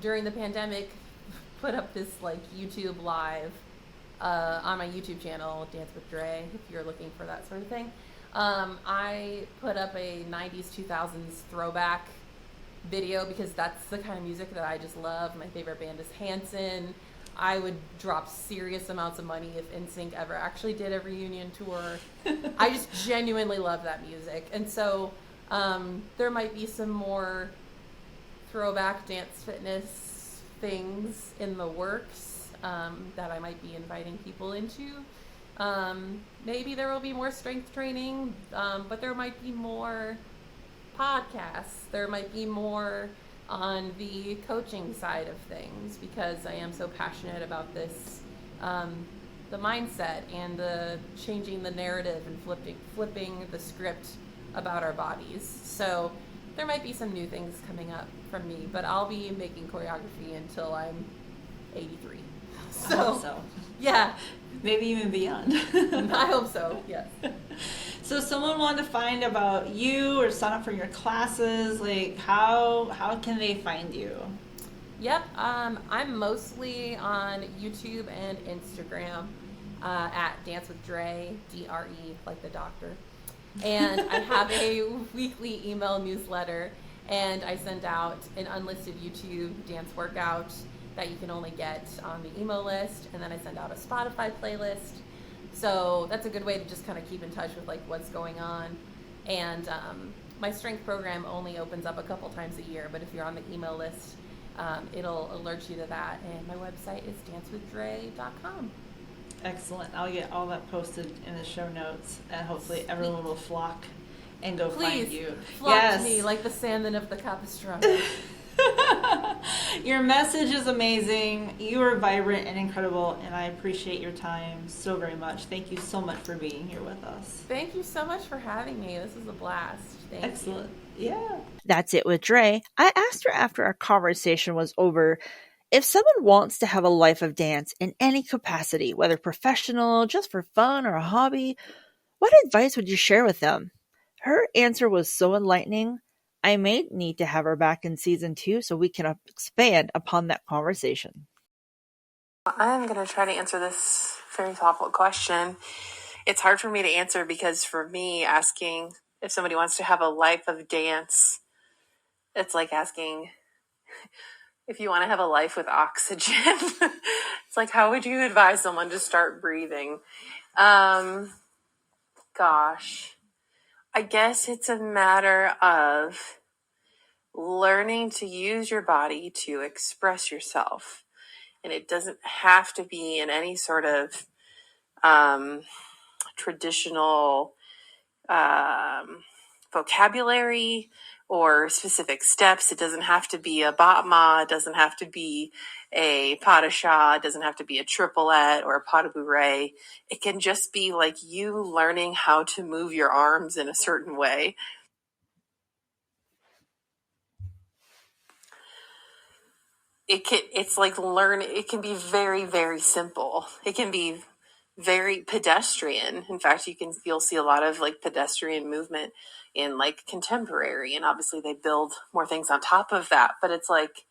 during the pandemic, put up this like YouTube live on my YouTube channel, Dance with Dre, if you're looking for that sort of thing. I put up a 90s, 2000s throwback video because that's the kind of music that I just love. My favorite band is Hanson. I would drop serious amounts of money if NSYNC ever actually did a reunion tour. I just genuinely love that music. And so there might be some more throwback dance fitness things in the works that I might be inviting people into. Maybe there will be more strength training, but there might be more podcasts. There might be more on the coaching side of things, because I am so passionate about this, the mindset and the changing the narrative and flipping the script about our bodies. So there might be some new things coming up from me, but I'll be making choreography until I'm 83. I hope so. Yeah. Maybe even beyond. I hope so, yes. So if someone wanted to find about you or sign up for your classes, like how can they find you? Yep, I'm mostly on YouTube and Instagram at Dance with Dre, D-R-E, like the doctor. And I have a weekly email newsletter, and I send out an unlisted YouTube dance workout that you can only get on the email list, and then I send out a Spotify playlist. So that's a good way to just kind of keep in touch with like what's going on. And my strength program only opens up a couple times a year, but if you're on the email list, it'll alert you to that. And my website is dancewithdre.com. Excellent. I'll get all that posted in the show notes, and hopefully everyone will flock and go find you. Flock to me like the salmon of the Capistrano. Your message is amazing. You are vibrant and incredible, and I appreciate your time so very much. Thank you so much for being here with us. Thank you so much for having me. This is a blast. Thank you. Excellent. Yeah. That's it with Dre. I asked her after our conversation was over, if someone wants to have a life of dance in any capacity, whether professional, just for fun, or a hobby, what advice would you share with them? Her answer was so enlightening. I may need to have her back in season 2 so we can expand upon that conversation. I'm going to try to answer this very thoughtful question. It's hard for me to answer because for me, asking if somebody wants to have a life of dance, it's like asking if you want to have a life with oxygen. It's like, how would you advise someone to start breathing? Gosh, I guess it's a matter of learning to use your body to express yourself. And it doesn't have to be in any sort of traditional vocabulary or specific steps. It doesn't have to be a batma. It doesn't have to be a pas de chat. It doesn't have to be a triplet or a pas de bourrée. It can just be like you learning how to move your arms in a certain way. It's like it can be very, very simple. It can be very pedestrian. In fact, you'll see a lot of like pedestrian movement in like contemporary, and obviously they build more things on top of that. But it's like,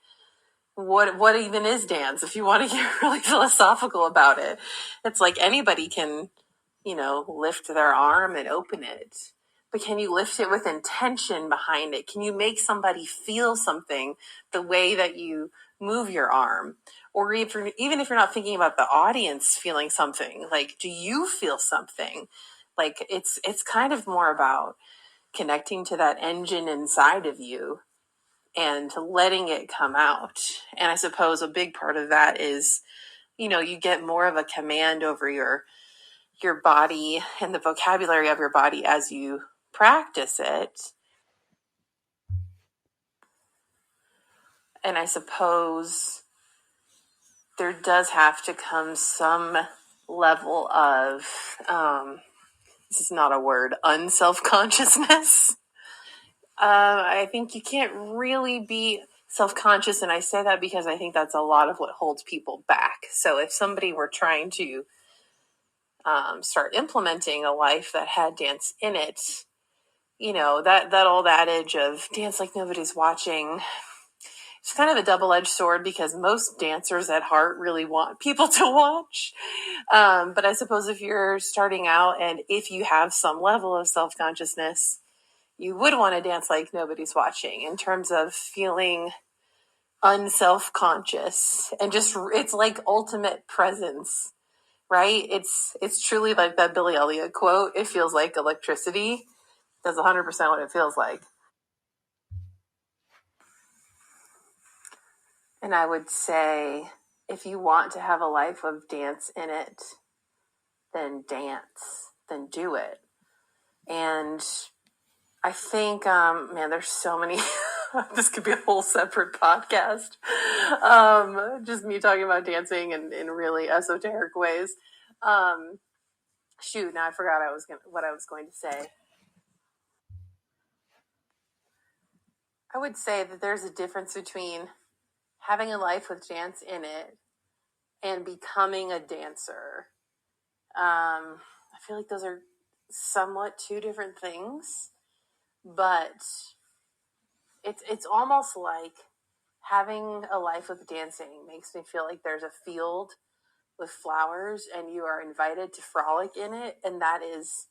what even is dance? If you want to get really philosophical about it, it's like anybody can, lift their arm and open it. But can you lift it with intention behind it? Can you make somebody feel something the way that you move your arm? Or even if you're not thinking about the audience feeling something, like, do you feel something? Like, it's kind of more about connecting to that engine inside of you and letting it come out. And I suppose a big part of that is, you get more of a command over your body and the vocabulary of your body as you practice it. And I suppose there does have to come some level of, this is not a word, unself-consciousness. I think you can't really be self-conscious, and I say that because I think that's a lot of what holds people back. So if somebody were trying to start implementing a life that had dance in it, that old adage of dance like nobody's watching, it's kind of a double-edged sword because most dancers at heart really want people to watch. But I suppose if you're starting out and if you have some level of self-consciousness, you would want to dance like nobody's watching in terms of feeling unself-conscious and just, it's like ultimate presence, right? It's truly like that Billy Elliot quote, it feels like electricity. That's 100% what it feels like. And I would say, if you want to have a life of dance in it, then dance, then do it. And I think, man, there's so many, this could be a whole separate podcast. Just me talking about dancing in really esoteric ways. Shoot, now I forgot what I was going to say. I would say that there's a difference between having a life with dance in it and becoming a dancer. I feel like those are somewhat two different things, but it's almost like having a life with dancing makes me feel like there's a field with flowers and you are invited to frolic in it, and that is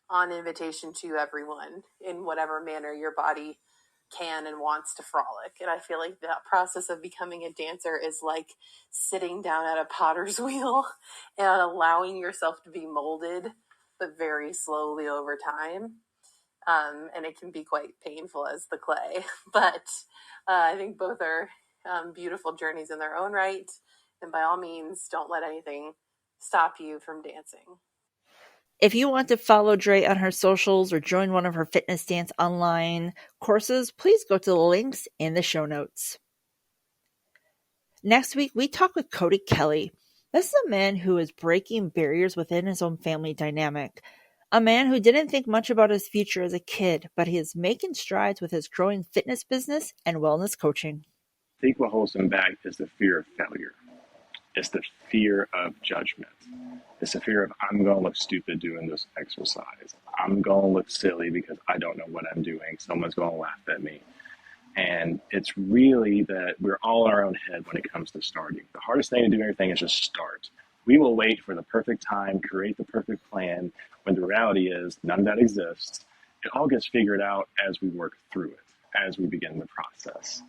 on invitation to everyone in whatever manner your body can and wants to frolic. And I feel like that process of becoming a dancer is like sitting down at a potter's wheel and allowing yourself to be molded, but very slowly over time. And it can be quite painful as the clay, but I think both are beautiful journeys in their own right. And by all means, don't let anything stop you from dancing. If you want to follow Dre on her socials or join one of her fitness dance online courses, please go to the links in the show notes. Next week, we talk with Cody Kelly. This is a man who is breaking barriers within his own family dynamic. A man who didn't think much about his future as a kid, but he is making strides with his growing fitness business and wellness coaching. I think what holds him back is the fear of failure. It's the fear of judgment. It's the fear of, I'm going to look stupid doing this exercise. I'm going to look silly because I don't know what I'm doing. Someone's going to laugh at me. And it's really that we're all in our own head when it comes to starting. The hardest thing to do everything is just start. We will wait for the perfect time, create the perfect plan, when the reality is none of that exists. It all gets figured out as we work through it, as we begin the process.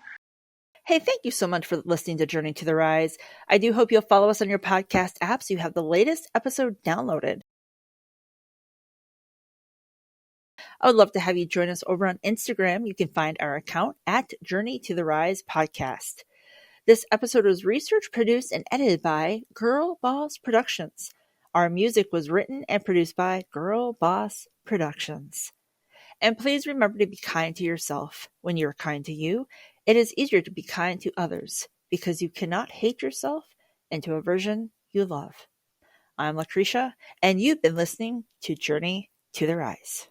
Hey, thank you so much for listening to Journey to the Rise. I do hope you'll follow us on your podcast app so you have the latest episode downloaded. I would love to have you join us over on Instagram. You can find our account at Journey to the Rise Podcast. This episode was researched, produced, and edited by Girl Boss Productions. Our music was written and produced by Girl Boss Productions. And please remember to be kind to yourself. When you're kind to you, it is easier to be kind to others because you cannot hate yourself into a version you love. I'm Lucretia, and you've been listening to Journey to the Rise.